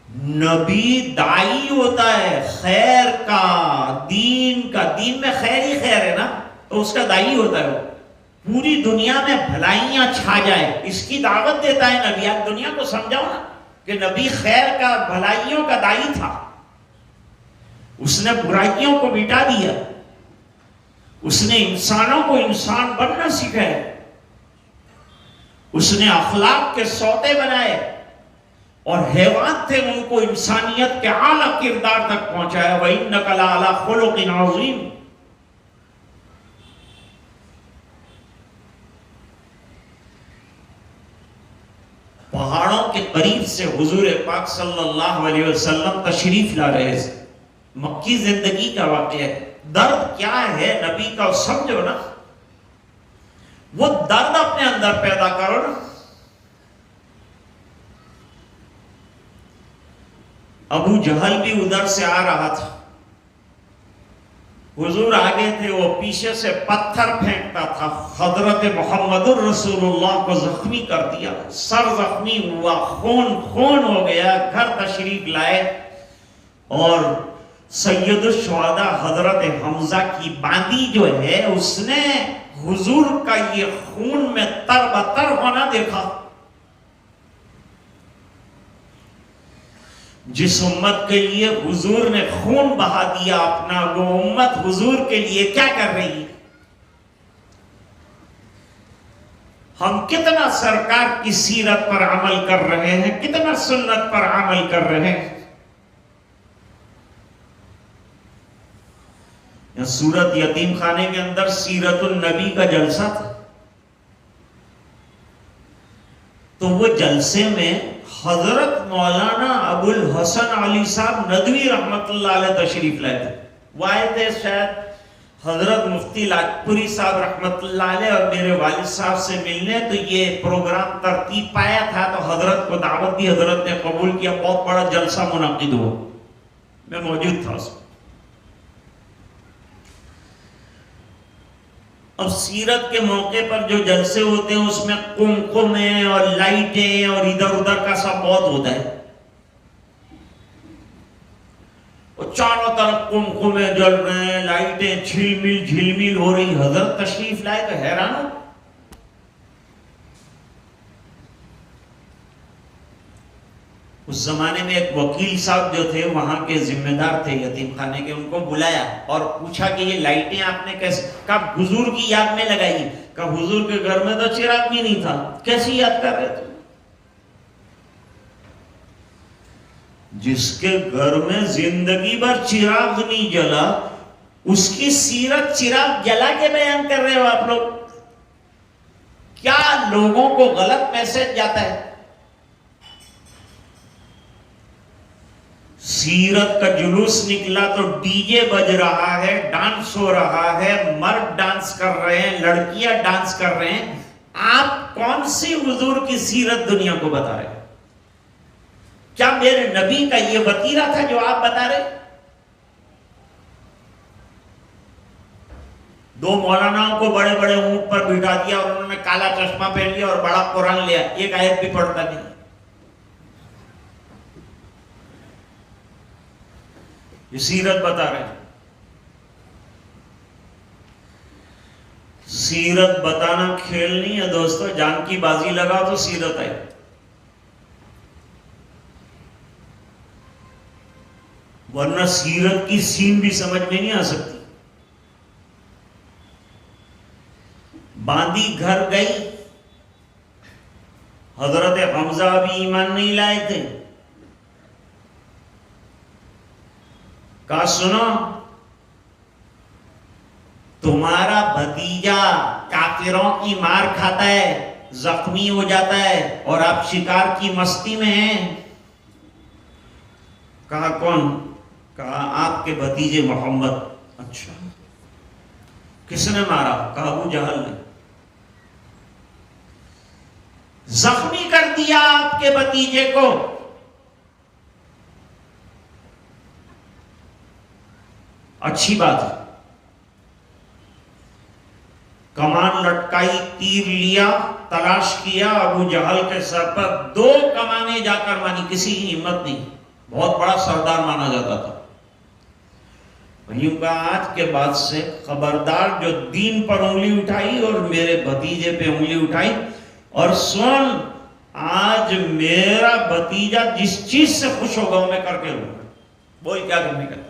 نبی دائی ہوتا ہے خیر کا، دین کا. دین میں خیر ہی خیر ہے نا، تو اس کا دائی ہوتا ہے. وہ پوری دنیا میں بھلائیاں چھا جائے اس کی دعوت دیتا ہے نبی. آپ دنیا کو سمجھاؤ نا کہ نبی خیر کا، بھلائیوں کا دائی تھا. اس نے برائیوں کو مٹا دیا، اس نے انسانوں کو انسان بننا سکھایا، اس نے اخلاق کے سوتے بنائے اور حیوان تھے ان کو انسانیت کے اعلیٰ کردار تک پہنچایا. وَإِنَّكَ لَعَلَىٰ خُلُقٍ عَظِيمٍ. پہاڑوں کے قریب سے حضور پاک صلی اللہ علیہ وسلم تشریف لا رہے تھے. مکی زندگی کا واقعہ ہے. درد کیا ہے نبی کا سمجھو نا، وہ درد اپنے اندر پیدا کرو نا. ابو جہل بھی ادھر سے آ رہا تھا، حضور آگے تھے، وہ پیچھے سے پتھر پھینکتا تھا. حضرت محمد الرسول اللہ کو زخمی کر دیا، سر زخمی ہوا، خون خون ہو گیا. گھر تشریف لائے اور سید الشہداء حضرت حمزہ کی باندی جو ہے اس نے حضور کا یہ خون میں تر بتر ہونا دیکھا. جس امت کے لیے حضور نے خون بہا دیا اپنا، وہ امت حضور کے لیے کیا کر رہی ہے؟ ہم کتنا سرکار کی سیرت پر عمل کر رہے ہیں، کتنا سنت پر عمل کر رہے ہیں. سورت یتیم خانے کے اندر سیرت النبی کا جلسہ تھا، تو وہ جلسے میں حضرت مولانا ابو الحسن علی صاحب ندوی رحمت اللہ علیہ تشریف لائے تھے. وہ آئے تھے شاید حضرت مفتی لاجپوری صاحب رحمت اللہ علیہ اور میرے والد صاحب سے ملنے. تو یہ پروگرام ترتیب پایا تھا تو حضرت کو دعوت دی، حضرت نے قبول کیا. بہت بڑا جلسہ منعقد ہوا، میں موجود تھا اس میں. اب سیرت کے موقع پر جو جلسے ہوتے ہیں اس میں قمقمیں اور لائٹیں اور ادھر ادھر کا سب بہت ہوتا ہے. طرف قمقمے جل رہے ہیں، لائٹیں جھلمل جھلمل ہو رہی، حضرت تشریف لائے تو حیران ہو. اس زمانے میں ایک وکیل صاحب جو تھے وہاں کے ذمہ دار تھے یتیم خانے کے، ان کو بلایا اور پوچھا کہ یہ لائٹیں آپ نے کیسے؟ کہا حضور کی یاد میں لگائی. کہا حضور کے گھر میں تو چراغ بھی نہیں تھا، کیسی یاد کر رہے تھے؟ جس کے گھر میں زندگی بھر چراغ نہیں جلا، اس کی سیرت چراغ جلا کے بیان کر رہے ہو آپ لوگ. کیا لوگوں کو غلط میسج جاتا ہے؟ سیرت کا جلوس نکلا تو ڈی جے بج رہا ہے، ڈانس ہو رہا ہے، مرد ڈانس کر رہے ہیں، لڑکیاں ڈانس کر رہے ہیں. آپ کون سی حضور کی سیرت دنیا کو بتا رہے ہیں؟ کیا میرے نبی کا یہ وتیرہ تھا جو آپ بتا رہے؟ دو مولاناؤں کو بڑے بڑے اونٹ پر بٹھا دیا اور انہوں نے کالا چشمہ پہن لیا اور بڑا قرآن لیا، ایک آیت بھی پڑھتا نہیں. یہ سیرت بتا رہے ہیں. سیرت بتانا کھیل نہیں ہے دوستو، جان کی بازی لگا تو سیرت ہے. ورنہ سیرت کی سین بھی سمجھ میں نہیں آ سکتی. باندی گھر گئی، حضرت حمزہ بھی ایمان نہیں لائے تھے. کہا سنو، تمہارا بھتیجا کافروں کی مار کھاتا ہے، زخمی ہو جاتا ہے اور آپ شکار کی مستی میں ہیں. کہا کون؟ کہا آپ کے بھتیجے محمد. اچھا، کس نے مارا؟ کہا ابو جہل نے. زخمی کر دیا آپ کے بھتیجے کو. اچھی بات ہے. کمان لٹکائی، تیر لیا، تلاش کیا، ابو جہل کے سر پر 2 کمانیں جا کر مانی، کسی کی ہمت نہیں. بہت بڑا سردار مانا جاتا تھا. بھائیوں کا آج کے بعد سے خبردار جو دین پر انگلی اٹھائی اور میرے بھتیجے پہ انگلی اٹھائی، اور سن، آج میرا بھتیجا جس چیز سے خوش ہوگا وہ میں کر کے رہوں گا. بول کیا کرنے کا؟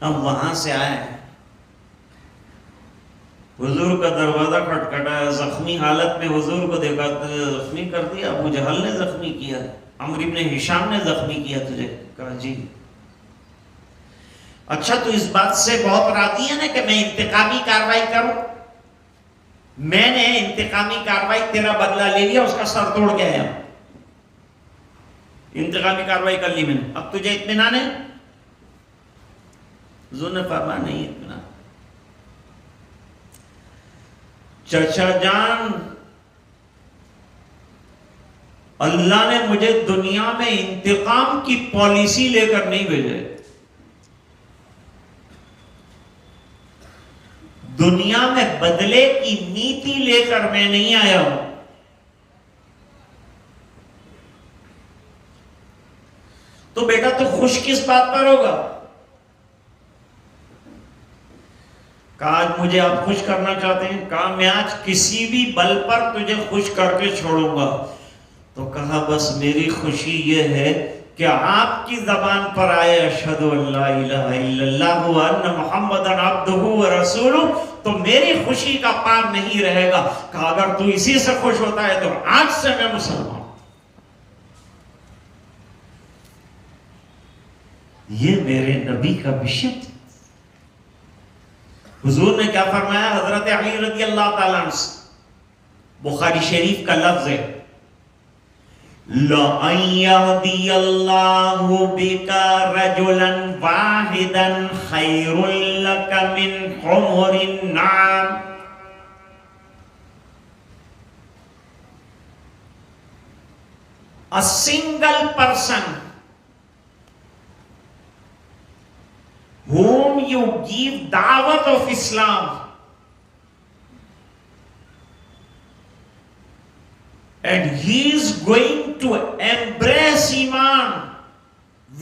اب وہاں سے آئے، حضور کا دروازہ کھٹکھٹایا، زخمی حالت میں حضور کو دیکھا، زخمی کر دیا. ابو جہل نے زخمی کیا، عمرو بن ہشام نے زخمی کیا تجھے. کہا جی. اچھا تو اس بات سے بہت راضی ہے نا کہ میں انتقامی کارروائی کروں؟ میں نے انتقامی کارروائی، تیرا بدلہ لے لیا، اس کا سر توڑ کے آیا. انتقامی کارروائی کر لی میں نے، اب تجھے اطمینان ہے؟ حضور نے فرمایا نہیں اطمینان. چچا جان، اللہ نے مجھے دنیا میں انتقام کی پالیسی لے کر نہیں بھیجے. دنیا میں بدلے کی نیتی لے کر میں نہیں آیا ہوں. تو بیٹا تو خوش کس بات پر ہوگا؟ کہا آج مجھے آپ خوش کرنا چاہتے ہیں؟ کہا میں آج کسی بھی بل پر تجھے خوش کر کے چھوڑوں گا. تو کہا بس میری خوشی یہ ہے کہ آپ کی زبان پر آئے اشہد ان لا الہ الا اللہ وان محمد عبدہ ورسولہ، تو میری خوشی کا پار نہیں رہے گا. کہا اگر تو اسی سے خوش ہوتا ہے تو آج سے میں مسلمان. یہ میرے نبی کا مشن. حضور نے کیا فرمایا؟ حضرت علی رضی اللہ تعالیٰ عنہ، بخاری شریف کا لفظ ہے، لَأَن يَهْدِيَ اللَّهُ بِكَ رَجُلًا وَاحِدًا خَيْرٌ لَكَ مِنْ حُمُرِ النَّعَمِ. A single person whom you give da'wat of Islam and he is going to embrace Iman,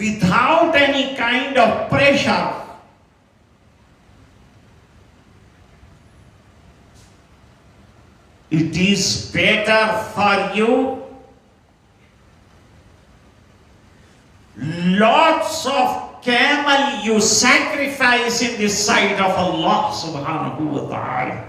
without any kind of pressure. It is better for you. Lots of camel you sacrifice in the sight of Allah subhanahu wa ta'ala.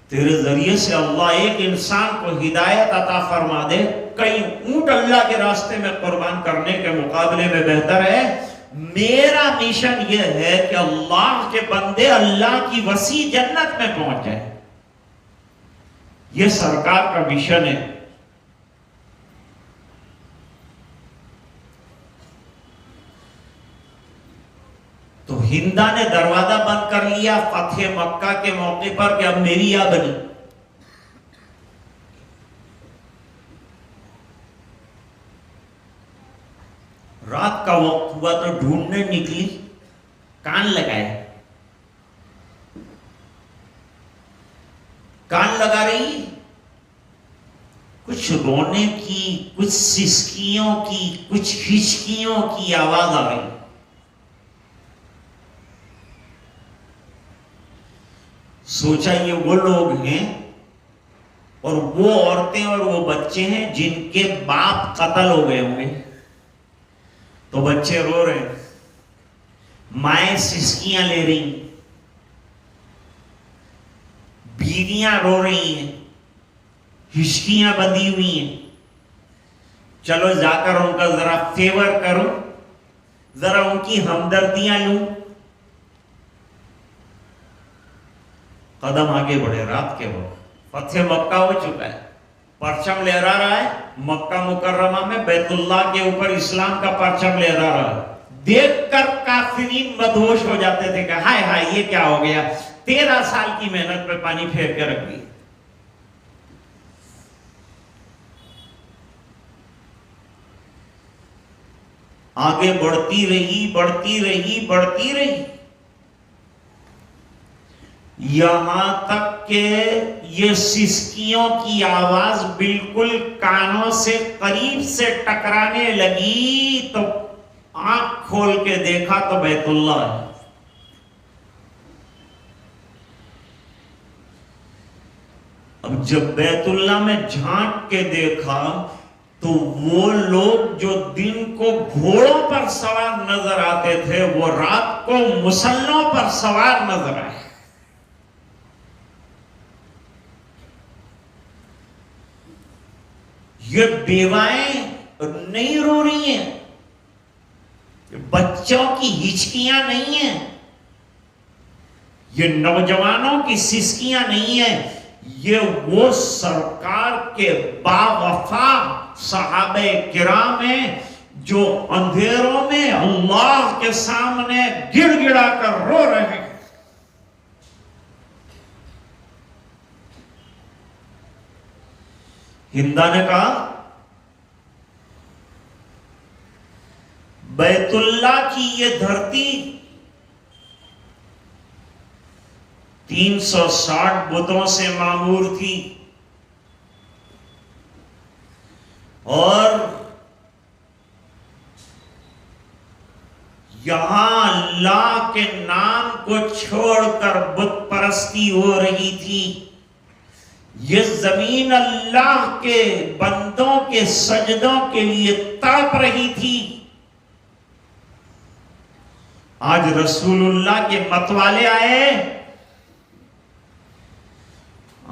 تیرے ذریعے سے اللہ ایک انسان کو ہدایت عطا فرما دے، کئی اونٹ اللہ کے راستے میں قربان کرنے کے مقابلے میں بہتر ہے۔ میرا مشن یہ ہے کہ اللہ کے بندے اللہ کی وسیع جنت میں پہنچ جائے، یہ سرکار کا مشن ہے۔ تو ہندا نے دروازہ بند کر لیا فتح مکہ کے موقع پر کہ اب میری یا بنی۔ رات کا وقت ہوا تو ڈھونڈنے نکلی، کان لگائے، کان لگا رہی، کچھ رونے کی، کچھ سسکیوں کی، کچھ ہچکیوں کی آواز آ رہی۔ سوچا یہ وہ لوگ ہیں اور وہ عورتیں اور وہ بچے ہیں جن کے باپ قتل ہو گئے ہوں گے، تو بچے رو رہے ہیں، مائیں سسکیاں لے رہی، بیویاں رو رہی ہیں، ہچکیاں بندھی ہوئی ہیں۔ چلو جا کر ان کا ذرا فیور کروں، ذرا ان کی ہمدردیاں لوں۔ قدم آگے بڑھے، رات کے وقت فتح مکہ ہو چکا ہے، پرچم لہرا رہا ہے مکہ مکرمہ میں، بیت اللہ کے اوپر اسلام کا پرچم لہرا رہا ہے۔ دیکھ کر کافرین مدہوش ہو جاتے تھے کہ ہائے ہائے یہ کیا ہو گیا، 13 سال کی محنت پہ پانی پھیر کے رکھ دی۔ آگے بڑھتی رہی بڑھتی رہی بڑھتی رہی، یہاں تک کہ یہ سسکیوں کی آواز بالکل کانوں سے قریب سے ٹکرانے لگی تو آنکھ کھول کے دیکھا تو بیت اللہ ہے۔ اب جب بیت اللہ میں جھانک کے دیکھا تو وہ لوگ جو دن کو گھوڑوں پر سوار نظر آتے تھے وہ رات کو مسلوں پر سوار نظر آئے۔ یہ بیوائیں نہیں رو رہی ہیں، بچوں کی ہچکیاں نہیں ہیں، یہ نوجوانوں کی سسکیاں نہیں ہیں، یہ وہ سرکار کے باوفا صحابہ کرام ہیں جو اندھیروں میں اللہ کے سامنے گڑ گڑا کر رو رہے ہیں۔ ہندا نے کہا بیت اللہ کی یہ دھرتی 360 بتوں سے معمور تھی، اور یہاں اللہ کے نام کو چھوڑ کر بت پرستی ہو رہی تھی۔ یہ زمین اللہ کے بندوں کے سجدوں کے لیے تڑپ رہی تھی۔ آج رسول اللہ کے متوالے آئے،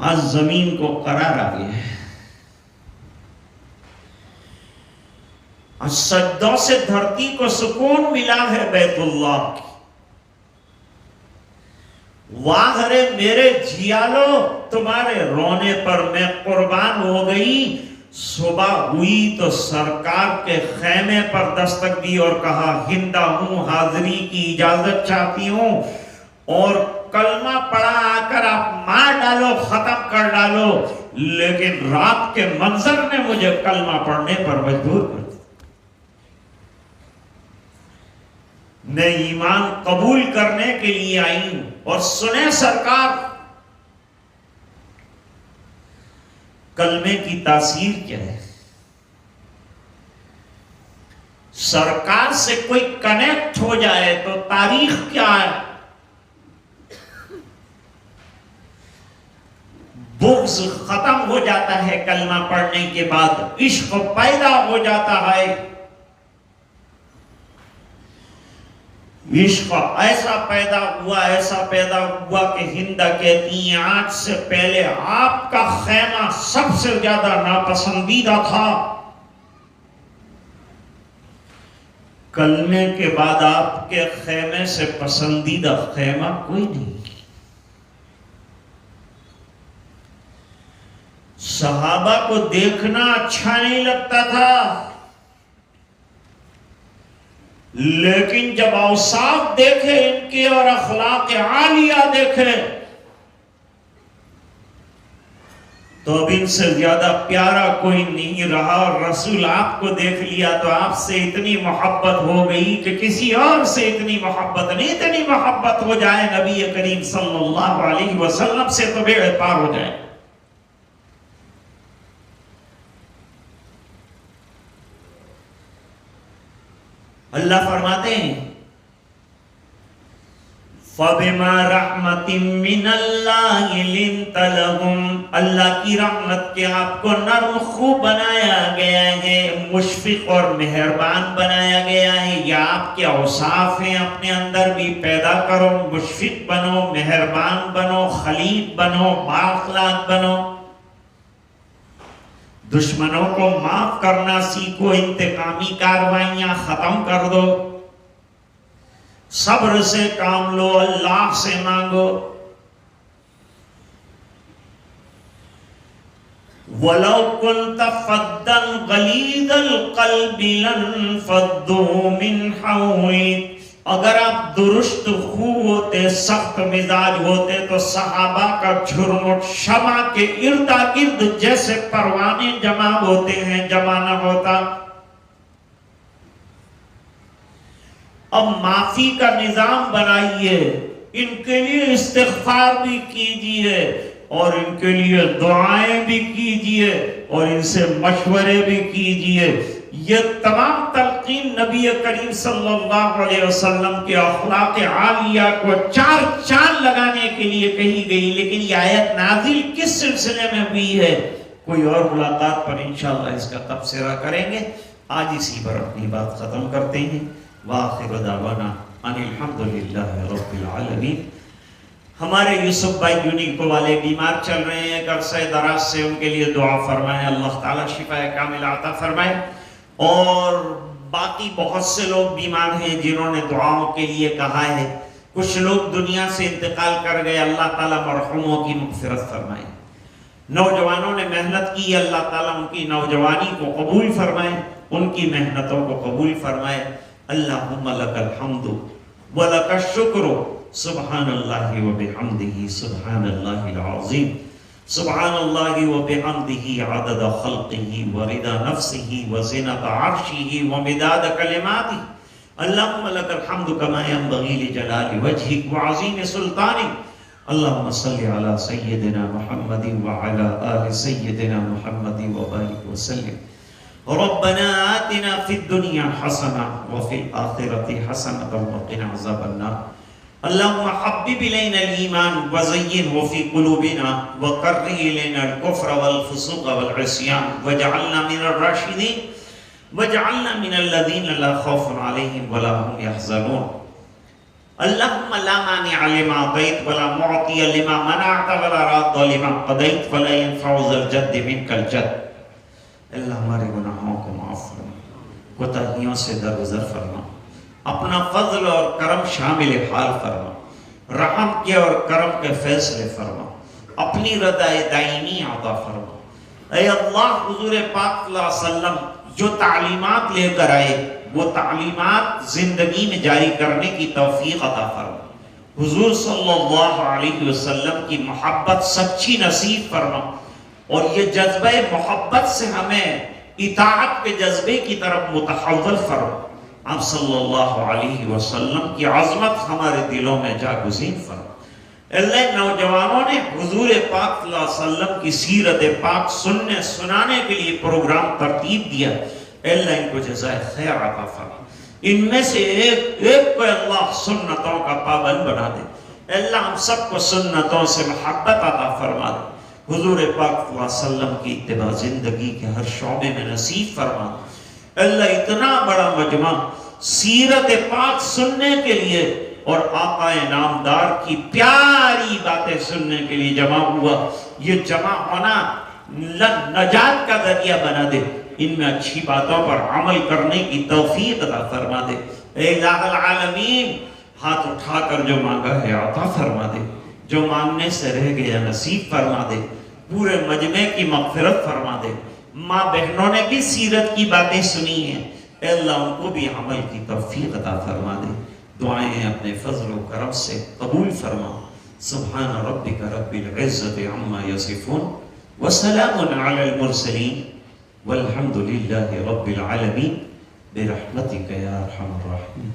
آج زمین کو قرار آ گیا ہے، آج سجدوں سے دھرتی کو سکون ملا ہے بیت اللہ کی۔ واہ رے میرے جھیالو، تمہارے رونے پر میں قربان ہو گئی۔ صبح ہوئی تو سرکار کے خیمے پر دستک دی اور کہا ہندا ہوں، حاضری کی اجازت چاہتی ہوں، اور کلمہ پڑھا آ کر آپ مار ڈالو، ختم کر ڈالو، لیکن رات کے منظر نے مجھے کلمہ پڑھنے پر مجبور کر دیا۔ میں ایمان قبول کرنے کے لیے آئی ہوں، اور سنیں سرکار کلمے کی تاثیر کیا ہے۔ سرکار سے کوئی کنیکٹ ہو جائے تو تاریخ کیا ہے؟ بغض ختم ہو جاتا ہے کلمہ پڑھنے کے بعد، عشق پیدا ہو جاتا ہے۔ عشق ایسا پیدا ہوا کہ ہندا کہتی ہیں آج سے پہلے آپ کا خیمہ سب سے زیادہ ناپسندیدہ تھا، کلمے کے بعد آپ کے خیمے سے پسندیدہ خیمہ کوئی نہیں۔ صحابہ کو دیکھنا اچھا نہیں لگتا تھا، لیکن جب اوصاف دیکھے ان کے اور اخلاق عالیہ دیکھے تو اب ان سے زیادہ پیارا کوئی نہیں رہا، اور رسول آپ کو دیکھ لیا تو آپ سے اتنی محبت ہو گئی کہ کسی اور سے اتنی محبت نہیں، اتنی محبت ہو جائے نبی کریم صلی اللہ علیہ وسلم سے تو بیڑے پار ہو جائے۔ اللہ فرماتے ہیں فَبِمَا رَحْمَةٍ مِّنَ اللَّهِ لِنْتَ لَهُمْ، اللہ کی رحمت کے آپ کو نرم خو بنایا گیا ہے، مشفق اور مہربان بنایا گیا ہے۔ یہ آپ کے اوصاف ہیں، اپنے اندر بھی پیدا کرو، مشفق بنو، مہربان بنو، خلیق بنو، بااخلاق بنو، دشمنوں کو معاف کرنا سیکھو، انتقامی کارروائیاں ختم کر دو، صبر سے کام لو، اللہ سے مانگو۔ وَلَوْ كُنْتَ فَضًّا غَلِيظَ الْقَلْبِ لَانفَضُّوا مِنْ حَوْلِكَ، اگر آپ درست خو ہوتے، سخت مزاج ہوتے تو صحابہ کا جھرمٹ شمع کے ارد گرد جیسے پروانے جمع ہوتے ہیں جمع نہ ہوتا۔ اب معافی کا نظام بنائیے، ان کے لیے استغفار بھی کیجئے اور ان کے لیے دعائیں بھی کیجئے اور ان سے مشورے بھی کیجئے۔ یہ تمام تلقین نبی کریم صلی اللہ علیہ وسلم کے اخلاق عالیہ کو چار چاند لگانے کے لیے کہی گئی، لیکن یہ آیت نازل کس سلسلے میں ہوئی ہے کوئی اور ملاقات پر انشاءاللہ اس کا تبصرہ کریں گے۔ آج اسی پر اپنی بات ختم کرتے ہیں۔ وآخر دعوانا ان الحمدللہ رب العالمین۔ ہمارے یوسف بھائی یونیک والے بیمار چل رہے ہیں، عرصہ دراز سے ان کے لیے دعا فرمائیں، اللہ تعالیٰ شفا کاملہ عطا فرمائے۔ اور باقی بہت سے لوگ بیمار ہیں جنہوں نے دعاؤں کے لیے کہا ہے، کچھ لوگ دنیا سے انتقال کر گئے، اللہ تعالیٰ مرحوموں کی مغفرت فرمائے۔ نوجوانوں نے محنت کی، اللہ تعالیٰ ان کی نوجوانی کو قبول فرمائے، ان کی محنتوں کو قبول فرمائے۔ اللہم لک الحمد ولک الشکر سبحان اللہ وبحمدہ سبحان اللہ العظیم سبحان اللہ وبحمدہ عدد خلقہ ورضا نفسہ وزنۃ عرشہ ومداد کلماتہ۔ اللہم لک الحمد کما ینبغی لجلال وجہک وعظیم سلطانک۔ اللہم صلی علی سیدنا محمد وعلی آل سیدنا محمد وبارک وسلم۔ ربنا آتنا فی الدنیا حسنہ وفی الآخرۃ حسنۃ وقنا عذاب النار۔ اللہم حبب الینا الایمان وزینہ فی قلوبنا وکرہ الینا الکفر والفسوق والعصیان واجعلنا من الراشدین واجعلنا من الذین لا خوف علیہم ولا هم یحزنون۔ اللہم لا مانع لما اعطیت ولا معطی لما منعت ولا راد لما قضیت ولا ينفع ذا الجد منک الجد۔ اللہ ہمارے گناہوں کو معاف فرما، کوتاہیوں سے درگزر فرما، اپنا فضل اور کرم شامل حال فرما، رحم کے اور کرم کے فیصلے فرما، اپنی رضا دائمی عطا فرما۔ اے اللہ، حضور پاک صلی اللہ علیہ وسلم جو تعلیمات لے کر آئے وہ تعلیمات زندگی میں جاری کرنے کی توفیق عطا فرما۔ حضور صلی اللہ علیہ وسلم کی محبت سچی نصیب فرما، اور یہ جذبہ محبت سے ہمیں اطاعت کے جذبے کی طرف متحول فرما۔ آپ صلی اللہ علیہ وسلم کی عظمت ہمارے دلوں میں جاگزین فرما۔ اللہ، نوجوانوں نے حضور پاک صلی اللہ علیہ وسلم کی سیرت پاک سننے سنانے کے لیے پروگرام ترتیب دیا، اللہ ان کو جزائے خیر عطا فرما، ان میں سے ایک کو اللہ سنتوں کا پابند بنا دے، اللہ ہم سب کو سنتوں سے محبت عطا فرما دے، حضور پاک صلی اللہ علیہ وسلم کی اتباع زندگی کے ہر شعبے میں نصیب فرما دے۔ اللہ اتنا بڑا مجمع سیرت پاک سننے کے لیے اور آقا نامدار کی پیاری باتیں سننے کے لیے جمع ہوا، یہ جمع ہونا نجات کا ذریعہ بنا دے، ان میں اچھی باتوں پر عمل کرنے کی توفیق عطا فرما دے۔ اے الہ العالمین، ہاتھ اٹھا کر جو مانگا ہے عطا فرما دے، جو مانگنے سے رہ گیا نصیب فرما دے، پورے مجمع کی مغفرت فرما دے۔ ماں بہنوں نے بھی سیرت کی باتیں سنی ہیں، اے اللہ ان کو بھی عمل کی توفیق عطا فرما دے۔ دعائیں اپنے فضل و کرم سے قبول فرما۔ سبحان ربک رب العزت عما یصفون وسلام علی المرسلین والحمد للہ رب العالمین برحمتک یا ارحم الراحمین۔